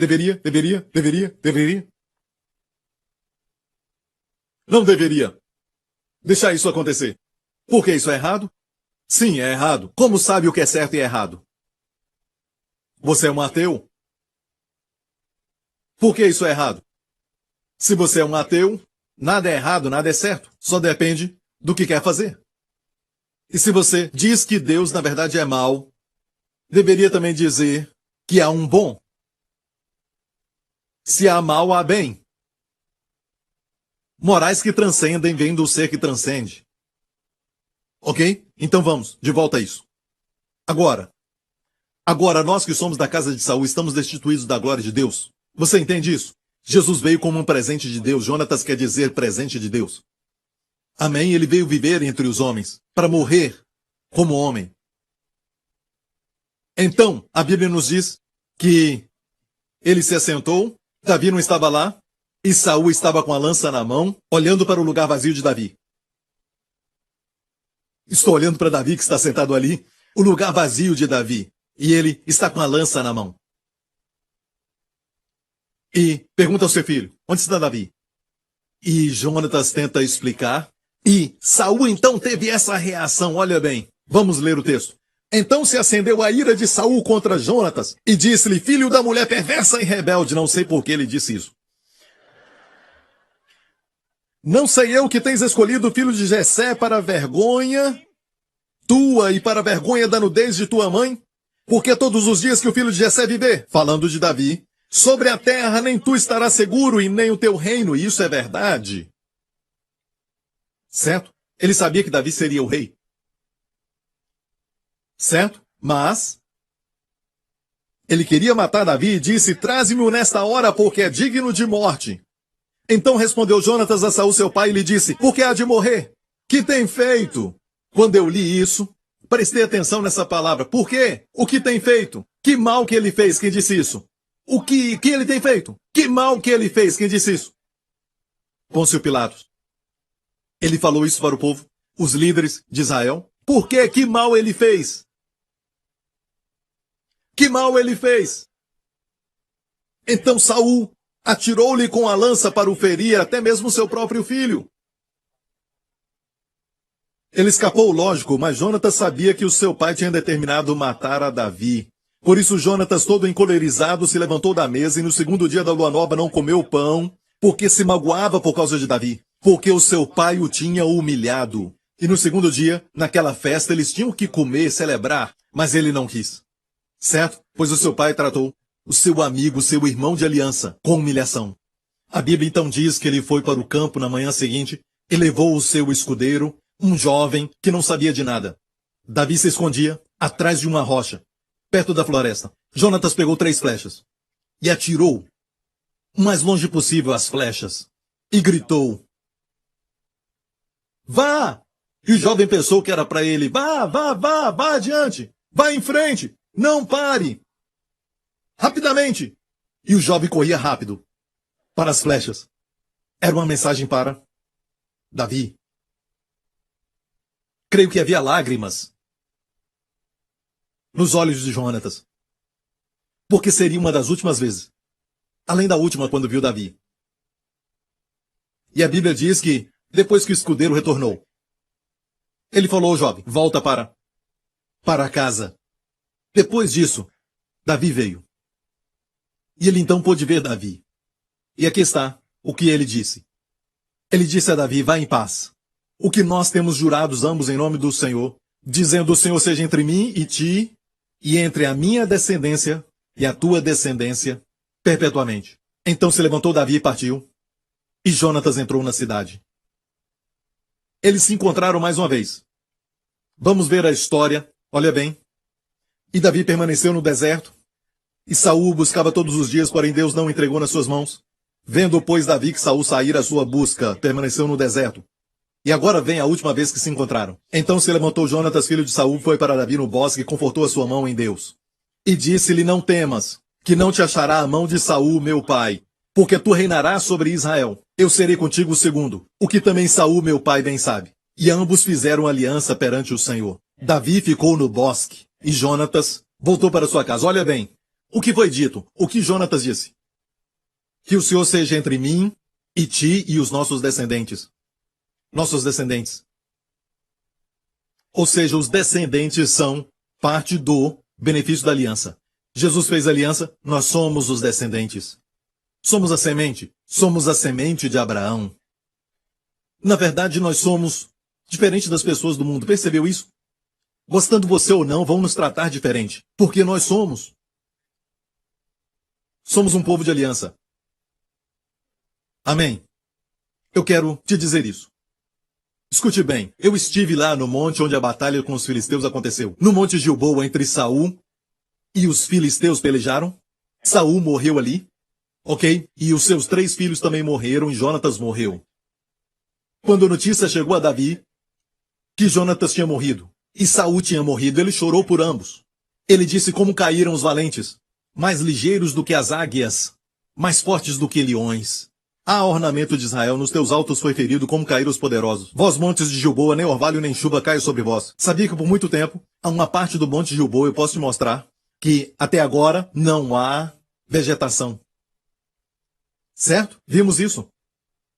S2: Não deveria deixar isso acontecer. Por que isso é errado? Sim, é errado. Como sabe o que é certo e errado? Você é um ateu? Por que isso é errado? Se você é um ateu, nada é errado, nada é certo. Só depende do que quer fazer. E se você diz que Deus na verdade é mau, deveria também dizer que há um bom. Se há mal, há bem. Morais que transcendem vêm do ser que transcende. Ok? Então vamos, de volta a isso. Agora nós que somos da casa de Saul estamos destituídos da glória de Deus. Você entende isso? Jesus veio como um presente de Deus. Jonatas quer dizer presente de Deus. Amém? Ele veio viver entre os homens, para morrer como homem. Então, a Bíblia nos diz que ele se assentou, Davi não estava lá, e Saul estava com a lança na mão, olhando para o lugar vazio de Davi. Estou olhando para Davi que está sentado ali, o lugar vazio de Davi, e ele está com a lança na mão. E pergunta ao seu filho, onde está Davi? E Jonatas tenta explicar, e Saul então teve essa reação, olha bem, vamos ler o texto. Então se acendeu a ira de Saul contra Jonatas, e disse-lhe, filho da mulher perversa e rebelde, não sei por que ele disse isso. Não sei eu que tens escolhido o filho de Jessé para a vergonha tua e para a vergonha da nudez de tua mãe? Porque todos os dias que o filho de Jessé viver, falando de Davi, sobre a terra nem tu estarás seguro e nem o teu reino, e isso é verdade. Certo? Ele sabia que Davi seria o rei. Certo? Mas ele queria matar Davi e disse, traze-me-o nesta hora, porque é digno de morte. Então respondeu Jonatas a Saul, seu pai, e lhe disse, por que há de morrer? Que tem feito? Quando eu li isso, prestei atenção nessa palavra. Por quê? O que tem feito? Que mal que ele fez? Quem disse isso? O que ele tem feito? Que mal que ele fez? Quem disse isso? Pôncio Pilatos. Ele falou isso para o povo, os líderes de Israel. Por quê? Que mal ele fez? Que mal ele fez? Então Saul atirou-lhe com a lança para o ferir, até mesmo seu próprio filho. Ele escapou, lógico, mas Jonatas sabia que o seu pai tinha determinado matar a Davi. Por isso Jonatas, todo encolerizado, se levantou da mesa e no segundo dia da lua nova não comeu pão, porque se magoava por causa de Davi, porque o seu pai o tinha humilhado. E no segundo dia, naquela festa, eles tinham que comer, celebrar, mas ele não quis. Certo? Pois o seu pai tratou o seu amigo, seu irmão de aliança, com humilhação. A Bíblia então diz que ele foi para o campo na manhã seguinte e levou o seu escudeiro, um jovem que não sabia de nada. Davi se escondia atrás de uma rocha, perto da floresta. Jonatas pegou 3 flechas e atirou o mais longe possível as flechas e gritou, vá! E o jovem pensou que era para ele, vá adiante, vá em frente, não pare! Rapidamente! E o jovem corria rápido para as flechas. Era uma mensagem para Davi. Creio que havia lágrimas nos olhos de Jonatas, porque seria uma das últimas vezes, além da última quando viu Davi. E a Bíblia diz que, depois que o escudeiro retornou, ele falou ao jovem, volta para casa. Depois disso, Davi veio. E ele então pôde ver Davi. E aqui está o que ele disse. Ele disse a Davi, vá em paz. O que nós temos jurados ambos em nome do Senhor, dizendo, o Senhor seja entre mim e ti, e entre a minha descendência e a tua descendência, perpetuamente. Então se levantou Davi e partiu, e Jonatas entrou na cidade. Eles se encontraram mais uma vez. Vamos ver a história, olha bem. E Davi permaneceu no deserto, e Saul buscava todos os dias, porém Deus não o entregou nas suas mãos. Vendo, pois, Davi que Saul sair à sua busca, permaneceu no deserto. E agora vem a última vez que se encontraram. Então se levantou Jonatas, filho de Saul, foi para Davi no bosque e confortou a sua mão em Deus. E disse-lhe, não temas, que não te achará a mão de Saul, meu pai, porque tu reinarás sobre Israel. Eu serei contigo segundo, o que também Saul, meu pai, bem sabe. E ambos fizeram aliança perante o Senhor. Davi ficou no bosque, e Jonatas voltou para sua casa. Olha bem, o que foi dito? O que Jonatas disse? Que o Senhor seja entre mim e ti e os nossos descendentes. Nossos descendentes. Ou seja, os descendentes são parte do benefício da aliança. Jesus fez aliança, nós somos os descendentes. Somos a semente. Somos a semente de Abraão. Na verdade, nós somos diferentes das pessoas do mundo. Percebeu isso? Gostando você ou não, vão nos tratar diferente. Porque nós somos. Somos um povo de aliança. Amém. Eu quero te dizer isso. Escute bem, eu estive lá no monte onde a batalha com os filisteus aconteceu. No monte Gilboa, entre Saul e os filisteus pelejaram. Saul morreu ali, ok? E os seus 3 filhos também morreram e Jonatas morreu. Quando a notícia chegou a Davi que Jonatas tinha morrido e Saul tinha morrido, ele chorou por ambos. Ele disse como caíram os valentes, mais ligeiros do que as águias, mais fortes do que leões. Há ornamento de Israel, nos teus altos foi ferido, como caíram os poderosos. Vós, montes de Gilboa, nem orvalho nem chuva caia sobre vós. Sabia que por muito tempo, a uma parte do monte de Gilboa, eu posso te mostrar, que até agora não há vegetação. Certo? Vimos isso.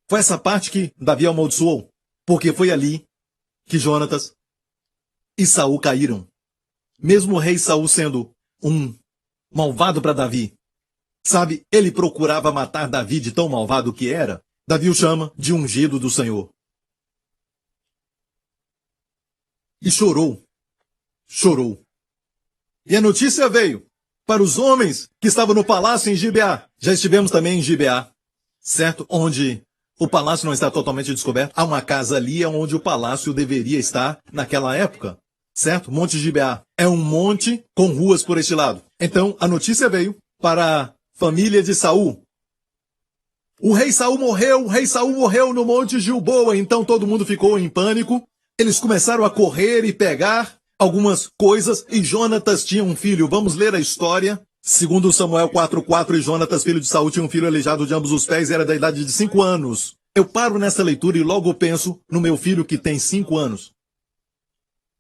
S2: Foi essa parte que Davi amaldiçoou, porque foi ali que Jonatas e Saul caíram. Mesmo o rei Saul sendo um malvado para Davi, sabe, ele procurava matar Davi de tão malvado que era. Davi o chama de ungido do Senhor. E chorou chorou. E a notícia veio para os homens que estavam no palácio em Gibeá. Já estivemos também em Gibeá, certo? Onde o palácio não está totalmente descoberto. Há uma casa ali onde o palácio deveria estar naquela época, certo? Monte Gibeá. É um monte com ruas por este lado. Então, a notícia veio para a família de Saul. O rei Saul morreu no Monte Gilboa. Então todo mundo ficou em pânico. Eles começaram a correr e pegar algumas coisas, e Jonatas tinha um filho. Vamos ler a história. Segundo Samuel 4:4, e Jonatas, filho de Saul, tinha um filho aleijado de ambos os pés e era da idade de 5 anos. Eu paro nessa leitura e logo penso no meu filho que tem 5 anos.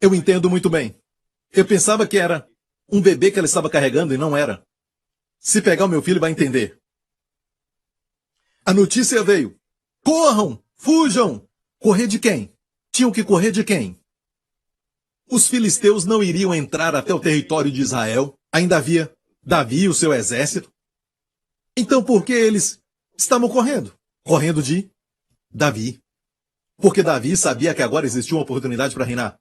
S2: Eu entendo muito bem. Eu pensava que era um bebê que ela estava carregando e não era. Se pegar o meu filho, vai entender. A notícia veio. Corram! Fujam! Correr de quem? Tinham que correr de quem? Os filisteus não iriam entrar até o território de Israel. Ainda havia Davi e o seu exército. Então por que eles estavam correndo? Correndo de Davi. Porque Davi sabia que agora existia uma oportunidade para reinar.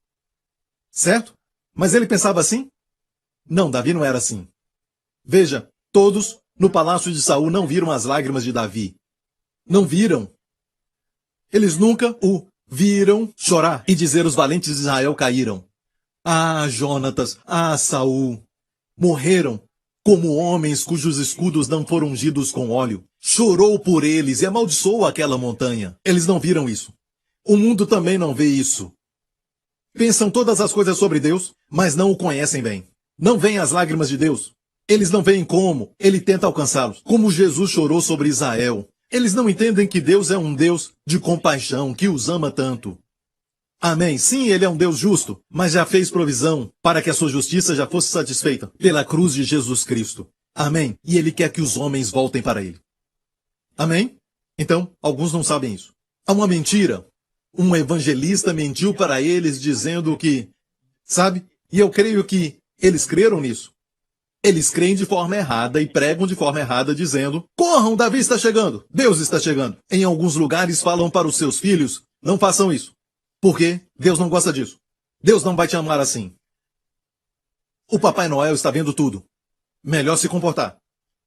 S2: Certo? Mas ele pensava assim? Não, Davi não era assim. Veja, todos no palácio de Saul não viram as lágrimas de Davi. Não viram. Eles nunca o viram chorar e dizer: os valentes de Israel caíram. Ah, Jonatas, Saul, morreram como homens cujos escudos não foram ungidos com óleo. Chorou por eles e amaldiçoou aquela montanha. Eles não viram isso. O mundo também não vê isso. Pensam todas as coisas sobre Deus, mas não o conhecem bem. Não veem as lágrimas de Deus. Eles não veem como ele tenta alcançá-los. Como Jesus chorou sobre Israel. Eles não entendem que Deus é um Deus de compaixão, que os ama tanto. Amém. Sim, ele é um Deus justo, mas já fez provisão para que a sua justiça já fosse satisfeita pela cruz de Jesus Cristo. Amém. E ele quer que os homens voltem para ele. Amém? Então, alguns não sabem isso. Há uma mentira. Um evangelista mentiu para eles dizendo que, sabe? E eu creio que eles creram nisso. Eles creem de forma errada e pregam de forma errada dizendo: corram, Davi está chegando, Deus está chegando. Em alguns lugares falam para os seus filhos: não façam isso. Porque Deus não gosta disso. Deus não vai te amar assim. O Papai Noel está vendo tudo. Melhor se comportar.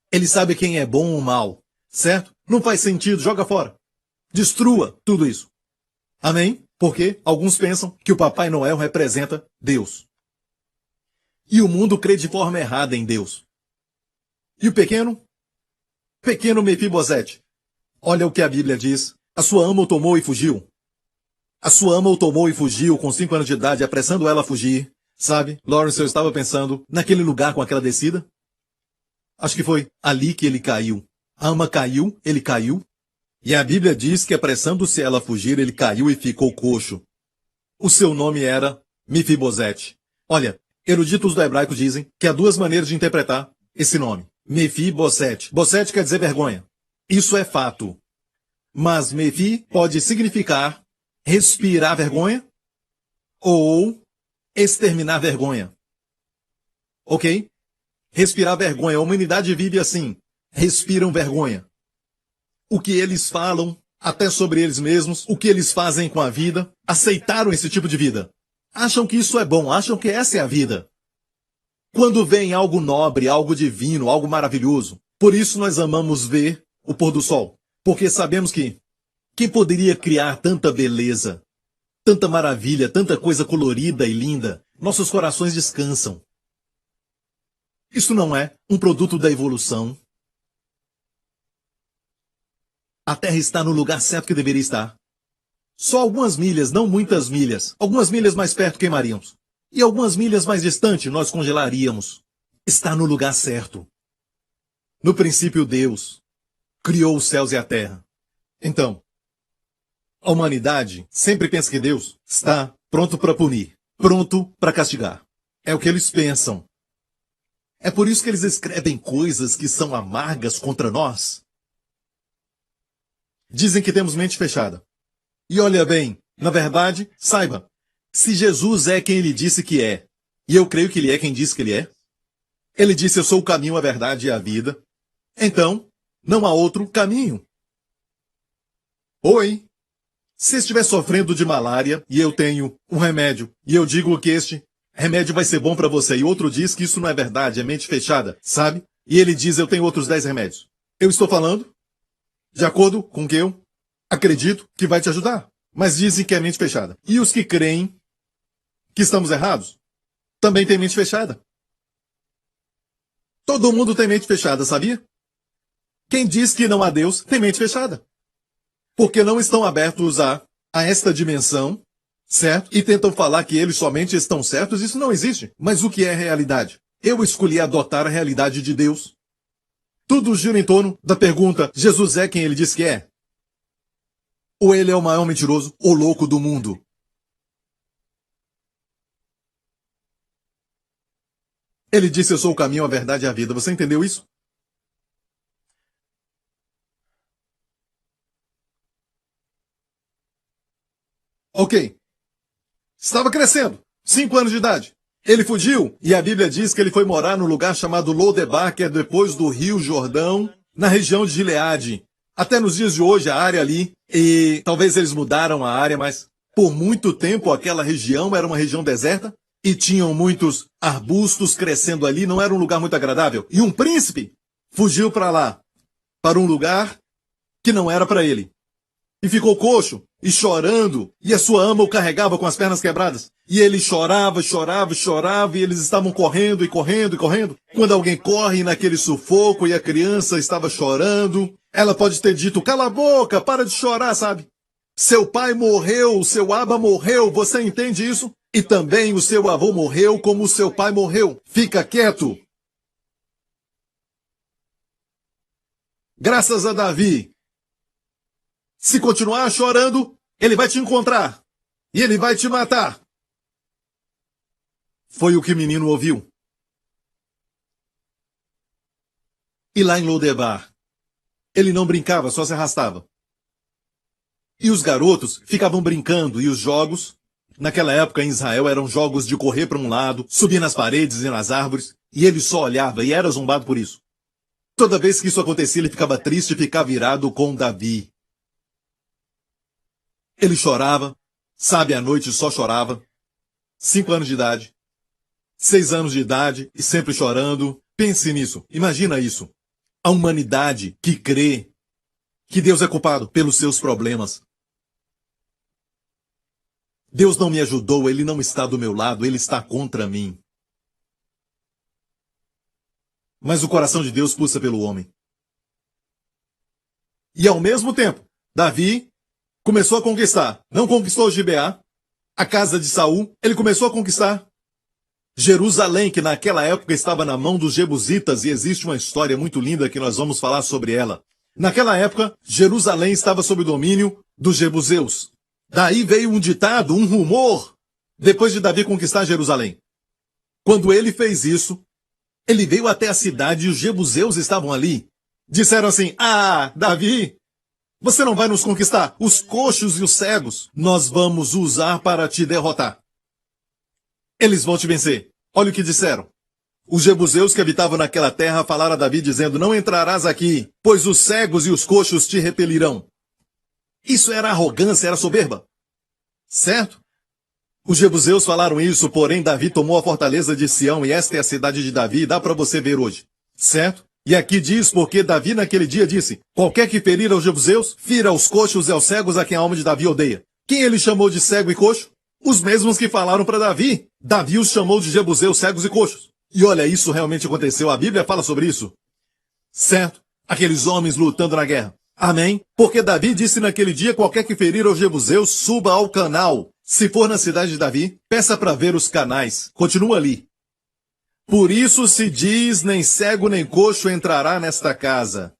S2: Ele sabe quem é bom ou mal. Certo? Não faz sentido, joga fora. Destrua tudo isso. Amém? Porque alguns pensam que o Papai Noel representa Deus. E o mundo crê de forma errada em Deus. E o pequeno? Pequeno Mefibosete. Olha o que a Bíblia diz. A sua ama o tomou e fugiu. A sua ama o tomou e fugiu com 5 anos de idade, apressando ela a fugir. Sabe, Lawrence, eu estava pensando naquele lugar com aquela descida. Acho que foi ali que ele caiu. A ama caiu, ele caiu. E a Bíblia diz que apressando-se ela a fugir, ele caiu e ficou coxo. O seu nome era Mefibosete. Olha, eruditos do hebraico dizem que há 2 maneiras de interpretar esse nome. Mefibosete. Bosete quer dizer vergonha. Isso é fato. Mas Mefi pode significar respirar vergonha ou exterminar vergonha. Ok? Respirar vergonha. A humanidade vive assim. Respiram vergonha. O que eles falam, até sobre eles mesmos, o que eles fazem com a vida, aceitaram esse tipo de vida. Acham que isso é bom, acham que essa é a vida. Quando vem algo nobre, algo divino, algo maravilhoso, por isso nós amamos ver o pôr do sol. Porque sabemos que quem poderia criar tanta beleza, tanta maravilha, tanta coisa colorida e linda, nossos corações descansam. Isso não é um produto da evolução. A Terra está no lugar certo que deveria estar. Só algumas milhas, não muitas milhas. Algumas milhas mais perto queimaríamos. E algumas milhas mais distante nós congelaríamos. Está no lugar certo. No princípio, Deus criou os céus e a terra. Então, a humanidade sempre pensa que Deus está pronto para punir, pronto para castigar. É o que eles pensam. É por isso que eles escrevem coisas que são amargas contra nós. Dizem que temos mente fechada. E olha bem, na verdade, saiba, se Jesus é quem ele disse que é, e eu creio que ele é quem disse que ele disse: eu sou o caminho, a verdade e a vida, então não há outro caminho. Oi, se estiver sofrendo de malária e eu tenho um remédio, e eu digo que este remédio vai ser bom para você. E outro diz que isso não é verdade, é mente fechada, sabe? E ele diz, eu tenho outros 10 remédios. Eu estou falando de acordo com o que eu acredito que vai te ajudar. Mas dizem que é mente fechada. E os que creem que estamos errados também têm mente fechada. Todo mundo tem mente fechada, sabia? Quem diz que não há Deus tem mente fechada. Porque não estão abertos a esta dimensão, certo? E tentam falar que eles somente estão certos, isso não existe. Mas o que é realidade? Eu escolhi adotar a realidade de Deus. Tudo gira em torno da pergunta, Jesus é quem ele diz que é? Ou ele é o maior mentiroso, ou louco do mundo? Ele disse, eu sou o caminho, a verdade e a vida. Você entendeu isso? Ok. Estava crescendo. 5 anos de idade. Ele fugiu, e a Bíblia diz que ele foi morar num lugar chamado Lodebar, que é depois do Rio Jordão, na região de Gileade. Até nos dias de hoje, a área ali, e talvez eles mudaram a área, mas por muito tempo aquela região era uma região deserta, e tinham muitos arbustos crescendo ali, não era um lugar muito agradável. E um príncipe fugiu para lá, para um lugar que não era para ele. E ficou coxo, e chorando, e a sua ama o carregava com as pernas quebradas. E ele chorava, chorava, chorava, e eles estavam correndo, e correndo, e correndo. Quando alguém corre naquele sufoco, e a criança estava chorando, ela pode ter dito, cala a boca, para de chorar, sabe? Seu pai morreu, seu aba morreu, você entende isso? E também o seu avô morreu como o seu pai morreu. Fica quieto. Graças a Davi. Se continuar chorando, ele vai te encontrar. E ele vai te matar. Foi o que o menino ouviu. E lá em Lodebar, ele não brincava, só se arrastava. E os garotos ficavam brincando, e os jogos, naquela época em Israel, eram jogos de correr para um lado, subir nas paredes e nas árvores, e ele só olhava e era zombado por isso. Toda vez que isso acontecia, ele ficava triste e ficava irado com Davi. Ele chorava, sabe, à noite só chorava. 5 anos de idade, 6 anos de idade e sempre chorando. Pense nisso, imagina isso. A humanidade que crê que Deus é culpado pelos seus problemas. Deus não me ajudou, Ele não está do meu lado, Ele está contra mim. Mas o coração de Deus pulsa pelo homem. E ao mesmo tempo, Davi começou a conquistar. Não conquistou Gibeá, a casa de Saul, ele começou a conquistar Jerusalém, que naquela época estava na mão dos jebusitas, e existe uma história muito linda que nós vamos falar sobre ela. Naquela época, Jerusalém estava sob o domínio dos jebuseus. Daí veio um ditado, um rumor, depois de Davi conquistar Jerusalém. Quando ele fez isso, ele veio até a cidade e os jebuseus estavam ali. Disseram assim, Davi, você não vai nos conquistar. Os coxos e os cegos nós vamos usar para te derrotar. Eles vão te vencer. Olha o que disseram. Os jebuseus que habitavam naquela terra falaram a Davi dizendo, não entrarás aqui, pois os cegos e os coxos te repelirão. Isso era arrogância, era soberba. Certo? Os jebuseus falaram isso, porém Davi tomou a fortaleza de Sião e esta é a cidade de Davi, dá para você ver hoje. Certo? E aqui diz, porque Davi naquele dia disse, qualquer que ferir aos jebuseus, fira aos coxos e aos cegos a quem a alma de Davi odeia. Quem ele chamou de cego e coxo? Os mesmos que falaram para Davi. Davi os chamou de jebuseus, cegos e coxos. E olha, isso realmente aconteceu, a Bíblia fala sobre isso. Certo? Aqueles homens lutando na guerra. Amém? Porque Davi disse naquele dia, qualquer que ferir aos jebuseus, suba ao canal. Se for na cidade de Davi, peça para ver os canais. Continua ali. Por isso se diz, nem cego nem coxo entrará nesta casa.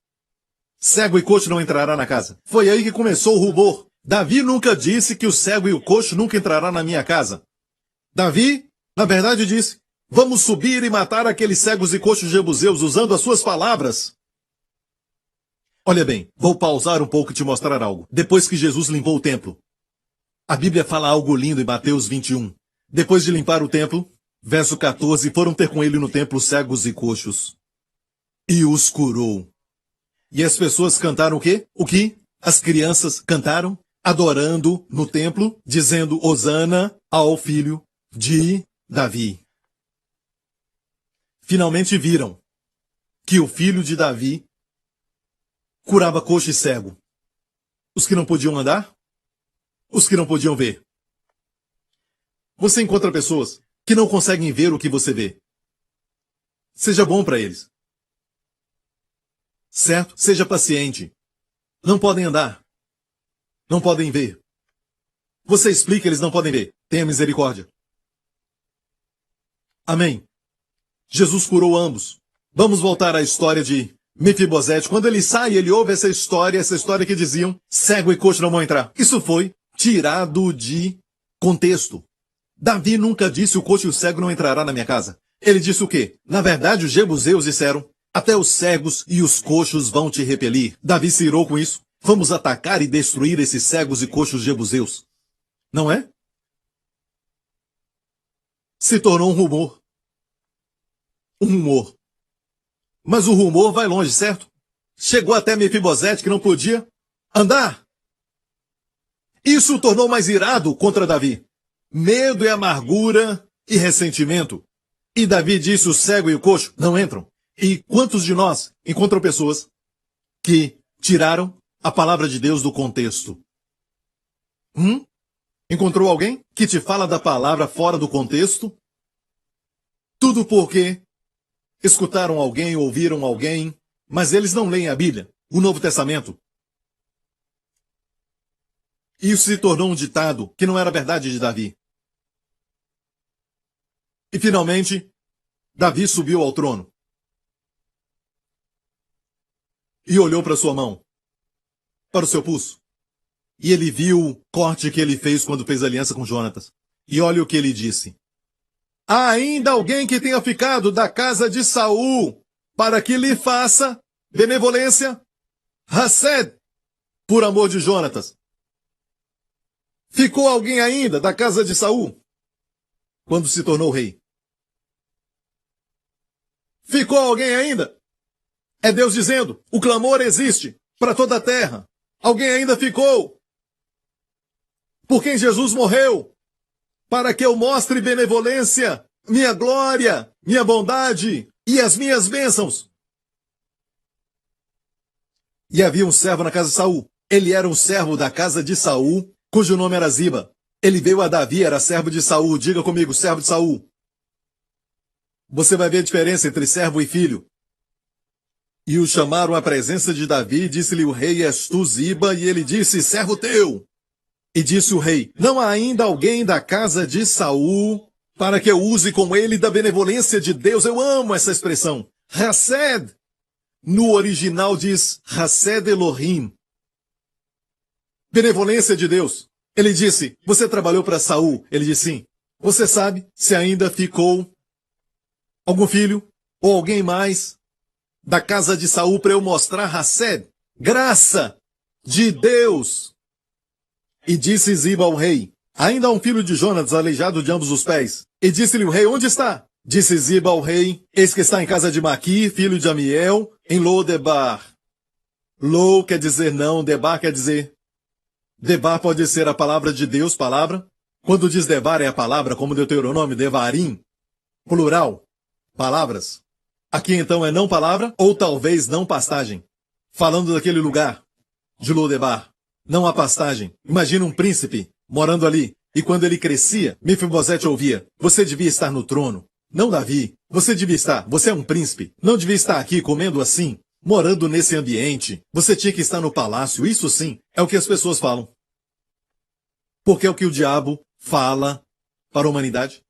S2: Cego e coxo não entrará na casa. Foi aí que começou o rubor. Davi nunca disse que o cego e o coxo nunca entrará na minha casa. Davi, na verdade, disse, vamos subir e matar aqueles cegos e coxos jebuseus usando as suas palavras. Olha bem, vou pausar um pouco e te mostrar algo. Depois que Jesus limpou o templo, a Bíblia fala algo lindo em Mateus 21. Depois de limpar o templo, verso 14, foram ter com ele no templo cegos e coxos. E os curou. E as pessoas cantaram o quê? O que? As crianças cantaram, adorando no templo, dizendo Hosana ao filho de Davi. Finalmente viram que o filho de Davi curava coxo e cego. Os que não podiam andar, os que não podiam ver. Você encontra pessoas que não conseguem ver o que você vê. Seja bom para eles. Certo? Seja paciente. Não podem andar. Não podem ver. Você explica, eles não podem ver. Tenha misericórdia. Amém. Jesus curou ambos. Vamos voltar à história de Mefibosete. Quando ele sai, ele ouve essa história que diziam, cego e coxo não vão entrar. Isso foi tirado de contexto. Davi nunca disse o coxo e o cego não entrará na minha casa. Ele disse o quê? Na verdade, os jebuseus disseram, até os cegos e os coxos vão te repelir. Davi se irou com isso. Vamos atacar e destruir esses cegos e coxos jebuseus. Não é? Se tornou um rumor. Um rumor. Mas o rumor vai longe, certo? Chegou até Mefibosete que não podia andar. Isso o tornou mais irado contra Davi. Medo e amargura e ressentimento. E Davi disse, o cego e o coxo não entram. E quantos de nós encontram pessoas que tiraram a palavra de Deus do contexto? Encontrou alguém que te fala da palavra fora do contexto? Tudo porque escutaram alguém, ouviram alguém, mas eles não leem a Bíblia, o Novo Testamento. Isso se tornou um ditado que não era verdade de Davi. E finalmente, Davi subiu ao trono. E olhou para sua mão, para o seu pulso. E ele viu o corte que ele fez quando fez aliança com Jonatas. E olha o que ele disse. Há ainda alguém que tenha ficado da casa de Saul para que lhe faça benevolência? Hased, por amor de Jonatas. Ficou alguém ainda da casa de Saul quando se tornou rei? Ficou alguém ainda? É Deus dizendo, o clamor existe para toda a terra. Alguém ainda ficou? Por quem Jesus morreu? Para que eu mostre benevolência, minha glória, minha bondade e as minhas bênçãos. E havia um servo na casa de Saul. Ele era um servo da casa de Saul, cujo nome era Ziba. Ele veio a Davi, era servo de Saul. Diga comigo, servo de Saul. Você vai ver a diferença entre servo e filho. E o chamaram à presença de Davi, disse-lhe o rei, és tu, Ziba? E ele disse, servo teu. E disse o rei, não há ainda alguém da casa de Saul para que eu use com ele da benevolência de Deus? Eu amo essa expressão. Hased. No original diz Hased Elohim. Benevolência de Deus. Ele disse, você trabalhou para Saul? Ele disse, sim. Você sabe se ainda ficou algum filho ou alguém mais da casa de Saul para eu mostrar Hased? Graça de Deus. E disse Ziba ao rei, ainda há um filho de Jonatas aleijado de ambos os pés. E disse-lhe o rei, onde está? Disse Ziba ao rei, eis que está em casa de Maqui, filho de Amiel, em Lo-debar. Lo quer dizer não, Debar quer dizer. Debar pode ser a palavra de Deus, palavra. Quando diz Debar é a palavra, como Deuteronômio, Devarim, plural, palavras. Aqui então é não palavra, ou talvez não pastagem. Falando daquele lugar, de Lo-debar. Não há pastagem. Imagina um príncipe morando ali. E quando ele crescia, Mefibosete ouvia, você devia estar no trono. Não Davi. Você devia estar. Você é um príncipe. Não devia estar aqui comendo assim, morando nesse ambiente. Você tinha que estar no palácio. Isso sim, é o que as pessoas falam. Porque é o que o diabo fala para a humanidade.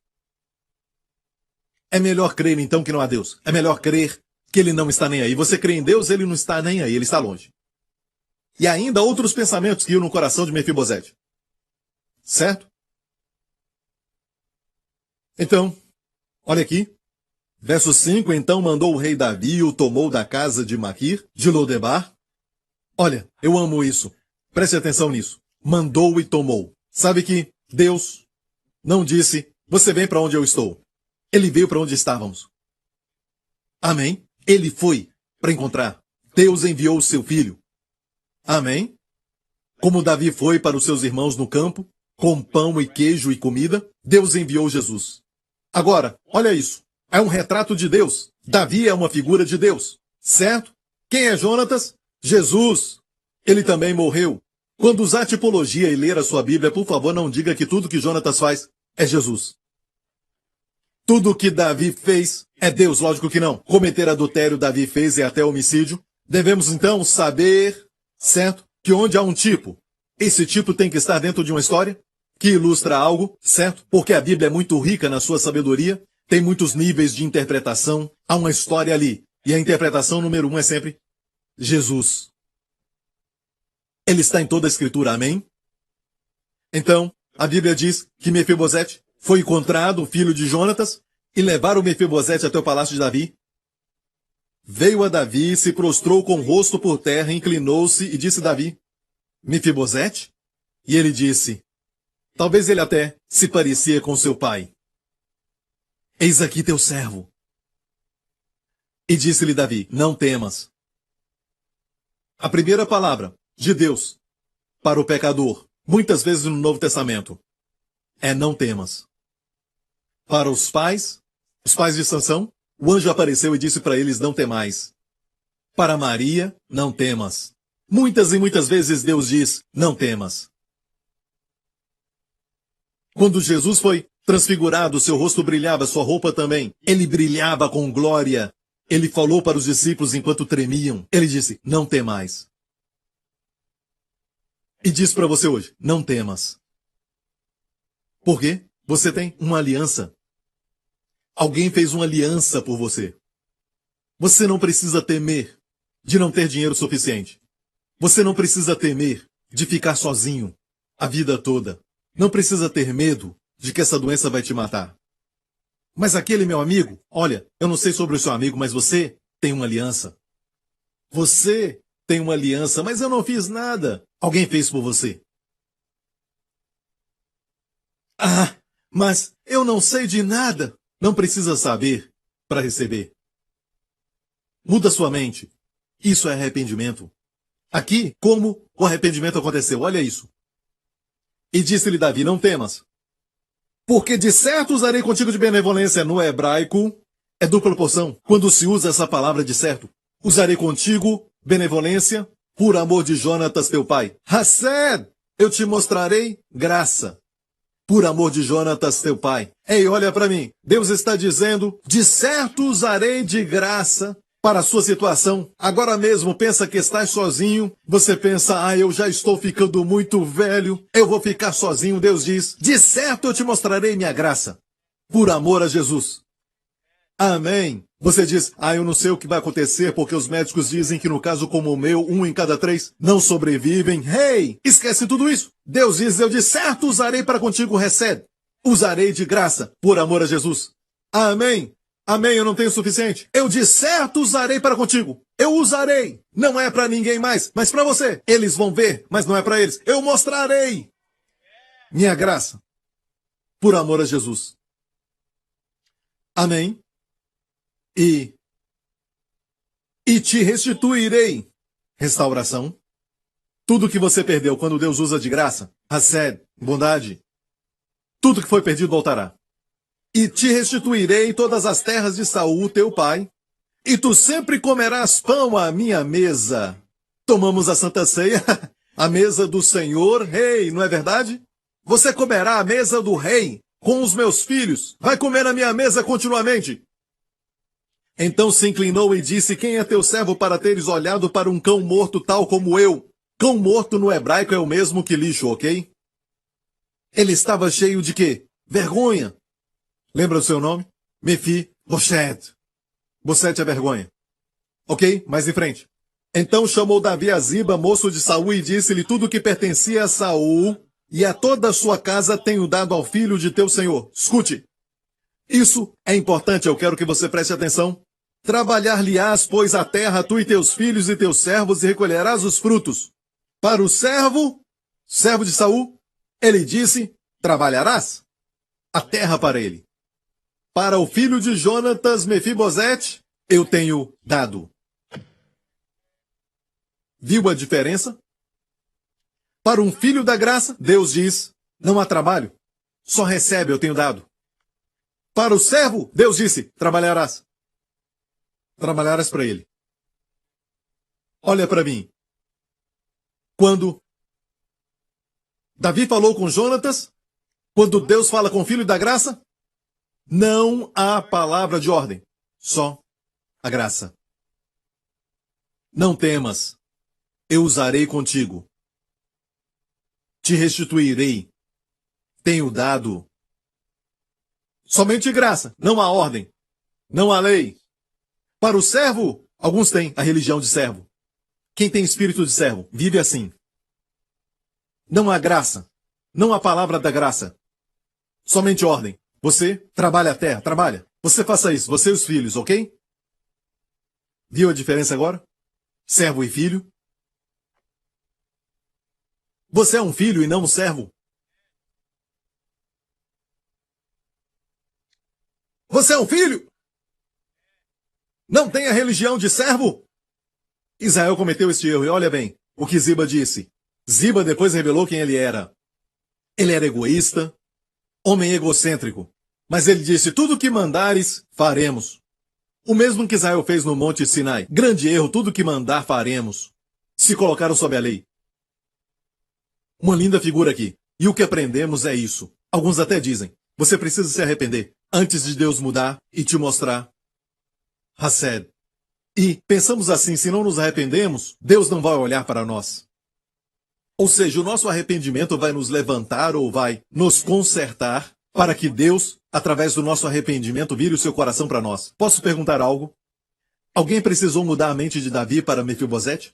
S2: É melhor crer então que não há Deus. É melhor crer que ele não está nem aí. Você crê em Deus, ele não está nem aí. Ele está longe. E ainda outros pensamentos que iam no coração de Mefibosete. Certo? Então, olha aqui. Verso 5, então mandou o rei Davi e o tomou da casa de Maquir, de Lo-debar. Olha, eu amo isso. Preste atenção nisso. Mandou e tomou. Sabe que Deus não disse, você vem para onde eu estou. Ele veio para onde estávamos. Amém? Ele foi para encontrar. Deus enviou o seu filho. Amém? Como Davi foi para os seus irmãos no campo, com pão e queijo e comida, Deus enviou Jesus. Agora, olha isso. É um retrato de Deus. Davi é uma figura de Deus, certo? Quem é Jonatas? Jesus. Ele também morreu. Quando usar tipologia e ler a sua Bíblia, por favor, não diga que tudo que Jonatas faz é Jesus. Tudo que Davi fez é Deus, lógico que não. Cometer adultério Davi fez e até homicídio. Devemos então saber, certo, que onde há um tipo, esse tipo tem que estar dentro de uma história que ilustra algo, certo? Porque a Bíblia é muito rica na sua sabedoria, tem muitos níveis de interpretação, há uma história ali. E a interpretação número 1 é sempre Jesus. Ele está em toda a Escritura, amém? Então, a Bíblia diz que Mefibosete foi encontrado, filho de Jonatas, e levaram Mefibosete até o palácio de Davi. Veio a Davi, se prostrou com o rosto por terra, inclinou-se e disse a Davi, Mefibosete? E ele disse, talvez ele até se parecia com seu pai. Eis aqui teu servo. E disse-lhe Davi, não temas. A primeira palavra de Deus para o pecador, muitas vezes no Novo Testamento, é não temas. Para os pais de Sansão, o anjo apareceu e disse para eles, não temais. Para Maria, não temas. Muitas e muitas vezes Deus diz, não temas. Quando Jesus foi transfigurado, seu rosto brilhava, sua roupa também. Ele brilhava com glória. Ele falou para os discípulos enquanto tremiam. Ele disse, não temais. E diz para você hoje, não temas. Por quê? Você tem uma aliança. Alguém fez uma aliança por você. Você não precisa temer de não ter dinheiro suficiente. Você não precisa temer de ficar sozinho a vida toda. Não precisa ter medo de que essa doença vai te matar. Mas aquele meu amigo, olha, eu não sei sobre o seu amigo, mas você tem uma aliança. Você tem uma aliança, mas eu não fiz nada. Alguém fez por você. Ah, mas eu não sei de nada. Não precisa saber para receber. Muda sua mente. Isso é arrependimento. Aqui, como o arrependimento aconteceu, olha isso. E disse-lhe Davi, não temas, porque de certo usarei contigo de benevolência. No hebraico, é dupla porção. Quando se usa essa palavra de certo, usarei contigo benevolência por amor de Jonatas teu pai. Hased, eu te mostrarei graça por amor de Jonatas teu pai. Ei, olha para mim. Deus está dizendo, de certo usarei de graça para a sua situação. Agora mesmo pensa que estás sozinho. Você pensa, eu já estou ficando muito velho. Eu vou ficar sozinho. Deus diz, de certo eu te mostrarei minha graça. Por amor a Jesus. Amém. Você diz, eu não sei o que vai acontecer porque os médicos dizem que no caso como o meu, 1 em cada 3 não sobrevivem. Hey, esquece tudo isso. Deus diz, eu de certo usarei para contigo recebe. Usarei de graça por amor a Jesus. Amém. Amém, eu não tenho o suficiente. Eu de certo usarei para contigo. Eu usarei. Não é para ninguém mais, mas para você. Eles vão ver, mas não é para eles. Eu mostrarei minha graça por amor a Jesus. Amém. E te restituirei. Restauração. Tudo que você perdeu quando Deus usa de graça, Hased, bondade, tudo que foi perdido voltará. E te restituirei todas as terras de Saul, teu pai, e tu sempre comerás pão à minha mesa. Tomamos a Santa Ceia, a mesa do Senhor, rei, não é verdade? Você comerá a mesa do rei com os meus filhos. Vai comer a minha mesa continuamente. Então se inclinou e disse, quem é teu servo para teres olhado para um cão morto tal como eu? Cão morto no hebraico é o mesmo que lixo, ok? Ele estava cheio de quê? Vergonha. Lembra o seu nome? Mefibosete. Bosete é vergonha. Ok? Mais em frente. Então chamou Davi a Ziba, moço de Saul, e disse-lhe, tudo que pertencia a Saul e a toda a sua casa tenho dado ao filho de teu senhor. Escute. Isso é importante, eu quero que você preste atenção. Trabalhar-lhe-ás, pois, a terra, tu e teus filhos e teus servos, e recolherás os frutos. Para o servo de Saul, ele disse, trabalharás a terra para ele. Para o filho de Jonatas, Mefibosete, eu tenho dado. Viu a diferença? Para um filho da graça, Deus diz, não há trabalho, só recebe, eu tenho dado. Para o servo, Deus disse, trabalharás. Trabalharás para ele. Olha para mim. Quando Davi falou com Jonatas, quando Deus fala com o filho da graça, não há palavra de ordem, só a graça. Não temas, eu usarei contigo. Te restituirei. Tenho dado somente graça, não há ordem, não há lei. Para o servo, alguns têm a religião de servo. Quem tem espírito de servo, vive assim. Não há graça, não há palavra da graça. Somente ordem. Você trabalha a terra, trabalha. Você faça isso, você e os filhos, ok? Viu a diferença agora? Servo e filho. Você é um filho e não um servo. Você é um filho? Não tem a religião de servo? Israel cometeu este erro, e olha bem o que Ziba disse. Ziba depois revelou quem ele era. Ele era egoísta, homem egocêntrico. Mas ele disse, tudo o que mandares, faremos. O mesmo que Israel fez no Monte Sinai. Grande erro, tudo o que mandar, faremos. Se colocaram sob a lei. Uma linda figura aqui. E o que aprendemos é isso. Alguns até dizem, você precisa se arrepender antes de Deus mudar e te mostrar Hased. E pensamos assim, se não nos arrependemos, Deus não vai olhar para nós. Ou seja, o nosso arrependimento vai nos levantar ou vai nos consertar para que Deus, através do nosso arrependimento, vire o seu coração para nós. Posso perguntar algo? Alguém precisou mudar a mente de Davi para Mefibosete?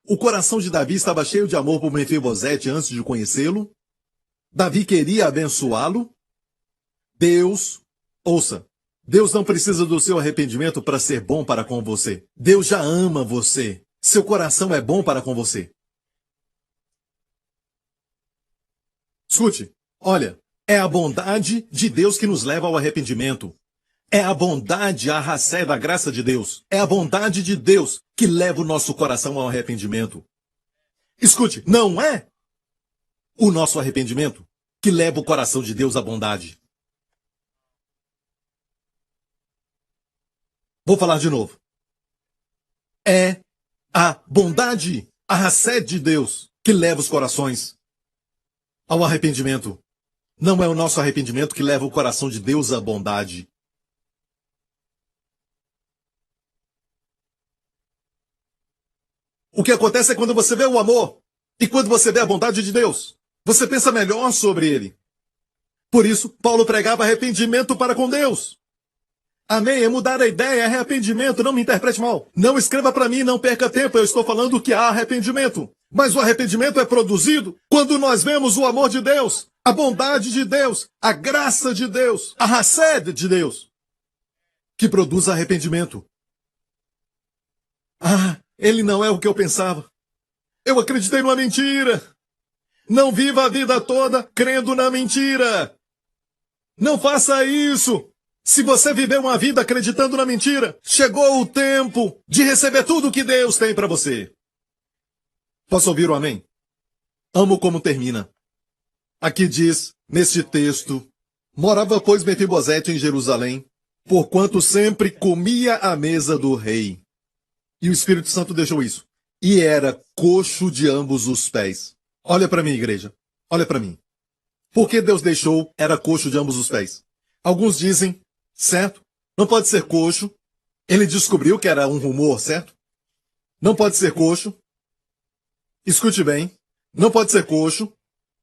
S2: O coração de Davi estava cheio de amor por Mefibosete antes de conhecê-lo? Davi queria abençoá-lo? Deus, ouça, Deus não precisa do seu arrependimento para ser bom para com você. Deus já ama você. Seu coração é bom para com você. Escute, olha, é a bondade de Deus que nos leva ao arrependimento. É a bondade, a racé da graça de Deus. É a bondade de Deus que leva o nosso coração ao arrependimento. Escute, não é o nosso arrependimento que leva o coração de Deus à bondade. Vou falar de novo. É a bondade, a racé de Deus que leva os corações ao arrependimento. Não é o nosso arrependimento que leva o coração de Deus à bondade. O que acontece é quando você vê o amor e quando você vê a bondade de Deus, você pensa melhor sobre ele. Por isso, Paulo pregava arrependimento para com Deus. Amém? É mudar a ideia, é arrependimento, não me interprete mal. Não escreva para mim, não perca tempo, eu estou falando que há arrependimento. Mas o arrependimento é produzido quando nós vemos o amor de Deus, a bondade de Deus, a graça de Deus, a racé de Deus, que produz arrependimento. Ah, ele não é o que eu pensava. Eu acreditei numa mentira. Não viva a vida toda crendo na mentira. Não faça isso. Se você viver uma vida acreditando na mentira, chegou o tempo de receber tudo o que Deus tem para você. Posso ouvir o amém? Amo como termina. Aqui diz, neste texto, morava, pois, Mefibosete em Jerusalém, porquanto sempre comia à mesa do rei. E o Espírito Santo deixou isso. E era coxo de ambos os pés. Olha para mim, igreja. Olha para mim. Por que Deus deixou era coxo de ambos os pés? Alguns dizem, certo? Não pode ser coxo. Ele descobriu que era um rumor, certo? Não pode ser coxo. Escute bem. Não pode ser coxo.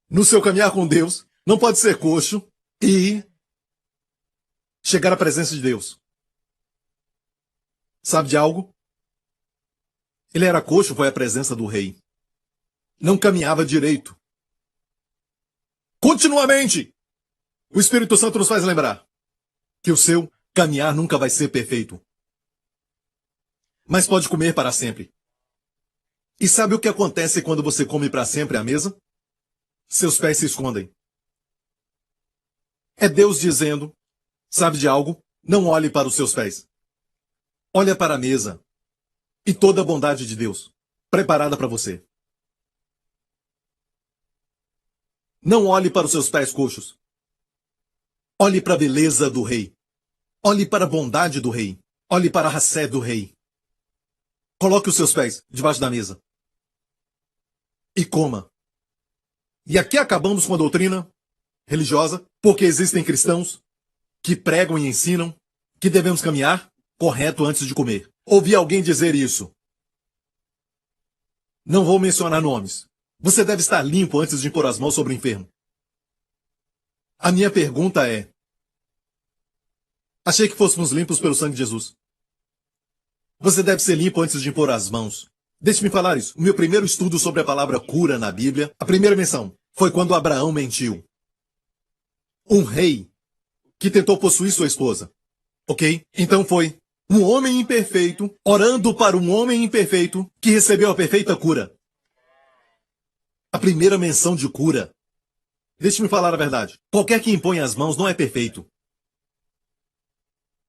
S2: No seu caminhar com Deus, não pode ser coxo e chegar à presença de Deus. Sabe de algo? Ele era coxo, foi à presença do rei. Não caminhava direito. Continuamente, o Espírito Santo nos faz lembrar que o seu caminhar nunca vai ser perfeito. Mas pode comer para sempre. E sabe o que acontece quando você come para sempre à mesa? Seus pés se escondem. É Deus dizendo, sabe de algo? Não olhe para os seus pés. Olha para a mesa. E toda a bondade de Deus, preparada para você. Não olhe para os seus pés coxos. Olhe para a beleza do rei. Olhe para a bondade do rei. Olhe para a racé do rei. Coloque os seus pés debaixo da mesa. E coma. E aqui acabamos com a doutrina religiosa, porque existem cristãos que pregam e ensinam que devemos caminhar correto antes de comer. Ouvi alguém dizer isso. Não vou mencionar nomes. Você deve estar limpo antes de impor as mãos sobre o enfermo. A minha pergunta é: achei que fôssemos limpos pelo sangue de Jesus. Você deve ser limpo antes de impor as mãos. Deixe-me falar isso. O meu primeiro estudo sobre a palavra cura na Bíblia, a primeira menção, foi quando Abraão mentiu. Um rei que tentou possuir sua esposa. Ok? Então foi um homem imperfeito orando para um homem imperfeito que recebeu a perfeita cura. A primeira menção de cura. Deixe-me falar a verdade. Qualquer que impõe as mãos não é perfeito.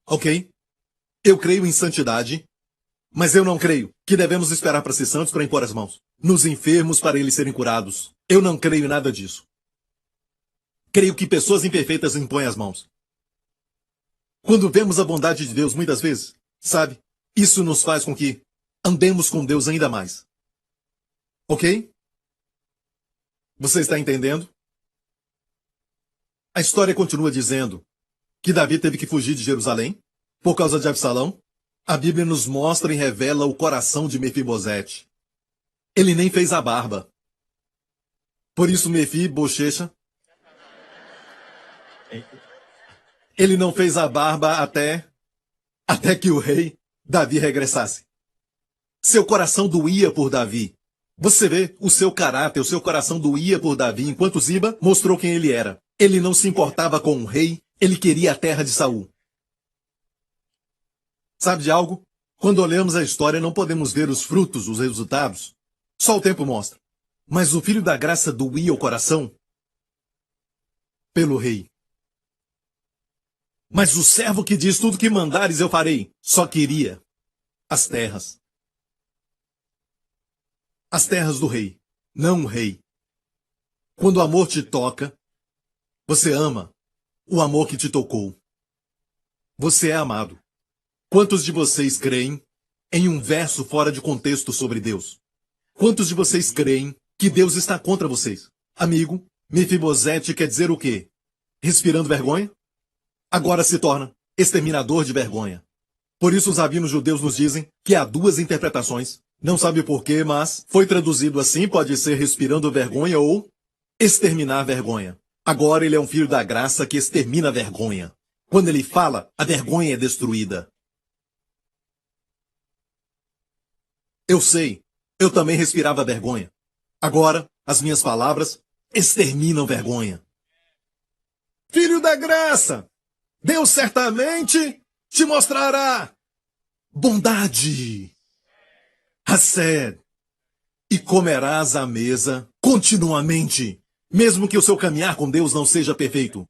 S2: Ok? Eu creio em santidade, mas eu não creio que devemos esperar para ser santos para impor as mãos nos enfermos para eles serem curados. Eu não creio em nada disso. Creio que pessoas imperfeitas impõem as mãos. Quando vemos a bondade de Deus muitas vezes, sabe, isso nos faz com que andemos com Deus ainda mais. Ok? Você está entendendo? A história continua dizendo que Davi teve que fugir de Jerusalém por causa de Absalão. A Bíblia nos mostra e revela o coração de Mefibosete. Ele nem fez a barba. Por isso Mefibochecha, ele não fez a barba até que o rei Davi regressasse. Seu coração doía por Davi. Você vê o seu caráter, o seu coração doía por Davi, enquanto Ziba mostrou quem ele era. Ele não se importava com o rei, ele queria a terra de Saul. Sabe de algo? Quando olhamos a história, não podemos ver os frutos, os resultados. Só o tempo mostra. Mas o filho da graça doía o coração pelo rei. Mas o servo que diz tudo que mandares eu farei, só queria as terras. As terras do rei, não o rei. Quando o amor te toca, você ama o amor que te tocou. Você é amado. Quantos de vocês creem em um verso fora de contexto sobre Deus? Quantos de vocês creem que Deus está contra vocês? Amigo, Mefibosete quer dizer o quê? Respirando vergonha? Agora se torna exterminador de vergonha. Por isso os rabinos judeus nos dizem que há duas interpretações. Não sabe por quê, mas foi traduzido assim, pode ser respirando vergonha ou exterminar vergonha. Agora ele é um filho da graça que extermina a vergonha. Quando ele fala, a vergonha é destruída. Eu sei, eu também respirava vergonha. Agora, as minhas palavras exterminam vergonha. Filho da graça, Deus certamente te mostrará bondade, Hassed, e comerás à mesa continuamente, mesmo que o seu caminhar com Deus não seja perfeito.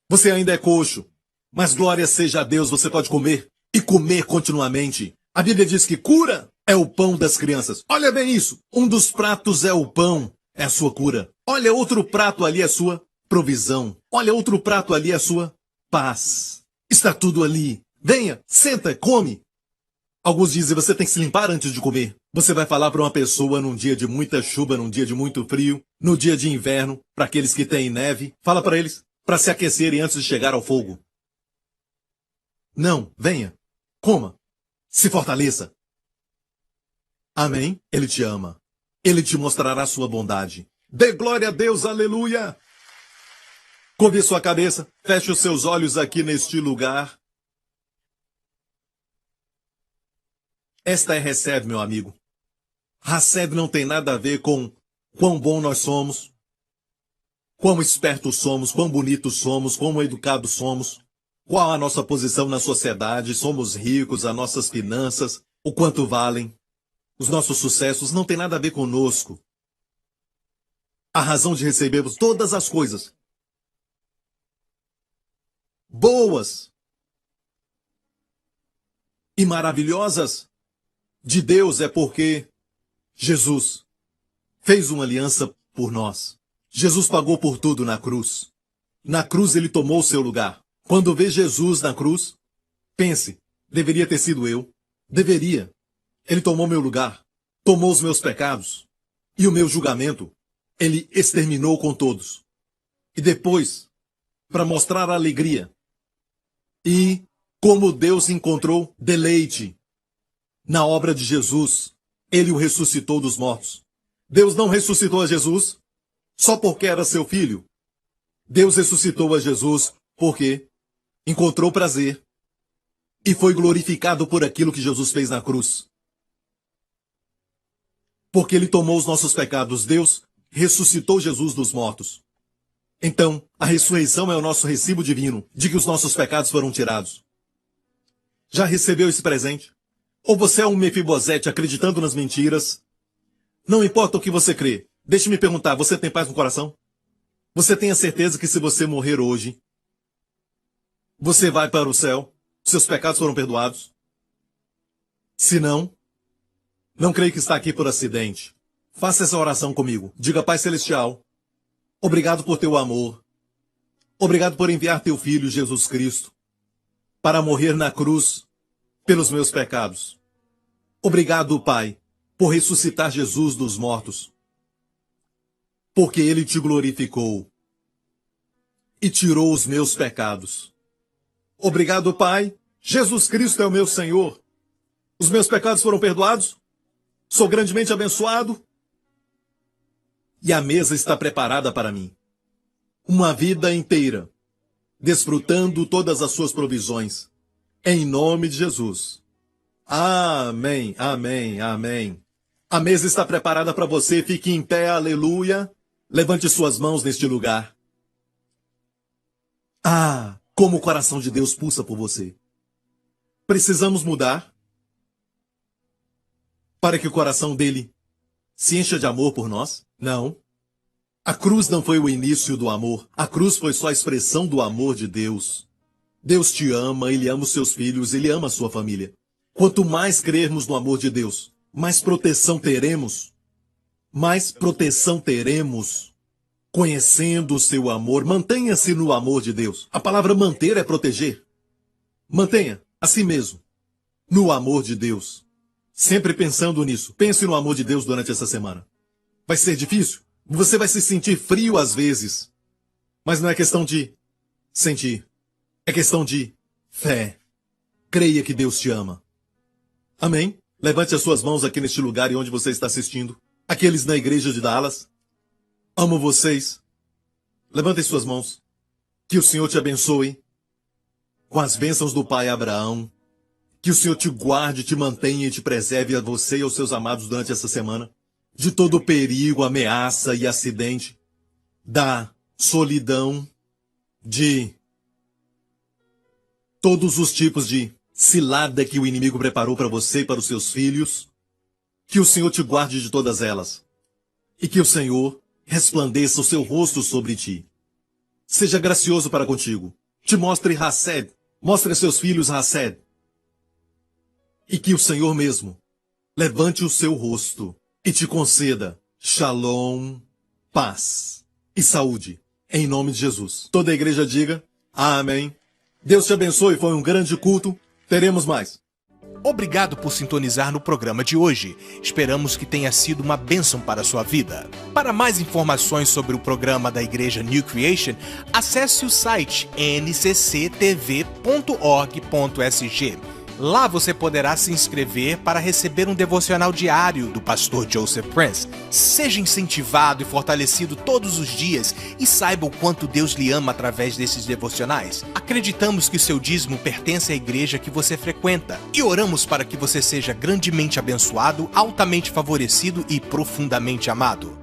S2: Você ainda é coxo, mas glória seja a Deus, você pode comer e comer continuamente. A Bíblia diz que cura é o pão das crianças. Olha bem isso. Um dos pratos é o pão, é a sua cura. Olha, outro prato ali é a sua provisão. Olha, outro prato ali é a sua paz. Está tudo ali. Venha, senta, come. Alguns dizem, você tem que se limpar antes de comer. Você vai falar para uma pessoa num dia de muita chuva, num dia de muito frio, no dia de inverno, para aqueles que têm neve. Fala para eles, para se aquecerem antes de chegar ao fogo. Não, venha, coma, se fortaleça. Amém? Ele te ama. Ele te mostrará sua bondade. Dê glória a Deus, aleluia! Curve sua cabeça, feche os seus olhos aqui neste lugar. Esta é Hassed, meu amigo. Hassed não tem nada a ver com quão bom nós somos, quão espertos somos, quão bonitos somos, quão educados somos, qual a nossa posição na sociedade, somos ricos, as nossas finanças, o quanto valem. Os nossos sucessos não tem nada a ver conosco. A razão de recebermos todas as coisas boas e maravilhosas de Deus é porque Jesus fez uma aliança por nós. Jesus pagou por tudo na cruz. Na cruz ele tomou o seu lugar. Quando vê Jesus na cruz, pense, deveria ter sido eu. Deveria. Ele tomou meu lugar, tomou os meus pecados e o meu julgamento. Ele exterminou com todos. E depois, para mostrar a alegria e como Deus encontrou deleite na obra de Jesus, ele o ressuscitou dos mortos. Deus não ressuscitou a Jesus só porque era seu filho. Deus ressuscitou a Jesus porque encontrou prazer e foi glorificado por aquilo que Jesus fez na cruz. Porque ele tomou os nossos pecados, Deus ressuscitou Jesus dos mortos. Então, a ressurreição é o nosso recibo divino de que os nossos pecados foram tirados. Já recebeu esse presente? Ou você é um Mefibosete acreditando nas mentiras? Não importa o que você crê. Deixe-me perguntar, você tem paz no coração? Você tem a certeza que se você morrer hoje, você vai para o céu? Seus pecados foram perdoados? Se não, não creio que está aqui por acidente. Faça essa oração comigo. Diga, Pai Celestial, obrigado por teu amor. Obrigado por enviar teu Filho, Jesus Cristo, para morrer na cruz pelos meus pecados. Obrigado, Pai, por ressuscitar Jesus dos mortos, porque ele te glorificou e tirou os meus pecados. Obrigado, Pai. Jesus Cristo é o meu Senhor. Os meus pecados foram perdoados. Sou grandemente abençoado. E a mesa está preparada para mim. Uma vida inteira, desfrutando todas as suas provisões. Em nome de Jesus. Amém, amém, amém. A mesa está preparada para você. Fique em pé, aleluia. Levante suas mãos neste lugar. Ah, como o coração de Deus pulsa por você. Precisamos mudar para que o coração dele se encha de amor por nós? Não. A cruz não foi o início do amor. A cruz foi só a expressão do amor de Deus. Deus te ama, ele ama os seus filhos, ele ama a sua família. Quanto mais crermos no amor de Deus, mais proteção teremos. Mais proteção teremos. Conhecendo o seu amor, mantenha-se no amor de Deus. A palavra manter é proteger. Mantenha a si mesmo no amor de Deus. Sempre pensando nisso. Pense no amor de Deus durante essa semana. Vai ser difícil. Você vai se sentir frio às vezes. Mas não é questão de sentir. É questão de fé. Creia que Deus te ama. Amém? Levante as suas mãos aqui neste lugar e onde você está assistindo. Aqueles na igreja de Dallas. Amo vocês. Levantem suas mãos. Que o Senhor te abençoe com as bênçãos do Pai Abraão. Que o Senhor te guarde, te mantenha e te preserve a você e aos seus amados durante essa semana. De todo perigo, ameaça e acidente. Da solidão. De todos os tipos de cilada que o inimigo preparou para você e para os seus filhos. Que o Senhor te guarde de todas elas. E que o Senhor resplandeça o seu rosto sobre ti. Seja gracioso para contigo. Te mostre Hased. Mostre a seus filhos Hased. E que o Senhor mesmo levante o seu rosto e te conceda Shalom, paz e saúde. Em nome de Jesus. Toda a igreja diga amém. Deus te abençoe. Foi um grande culto. Teremos mais.
S1: Obrigado por sintonizar no programa de hoje. Esperamos que tenha sido uma bênção para a sua vida. Para mais informações sobre o programa da Igreja New Creation, acesse o site ncctv.org.sg. Lá você poderá se inscrever para receber um devocional diário do pastor Joseph Prince. Seja incentivado e fortalecido todos os dias e saiba o quanto Deus lhe ama através desses devocionais. Acreditamos que o seu dízimo pertence à igreja que você frequenta e oramos para que você seja grandemente abençoado, altamente favorecido e profundamente amado.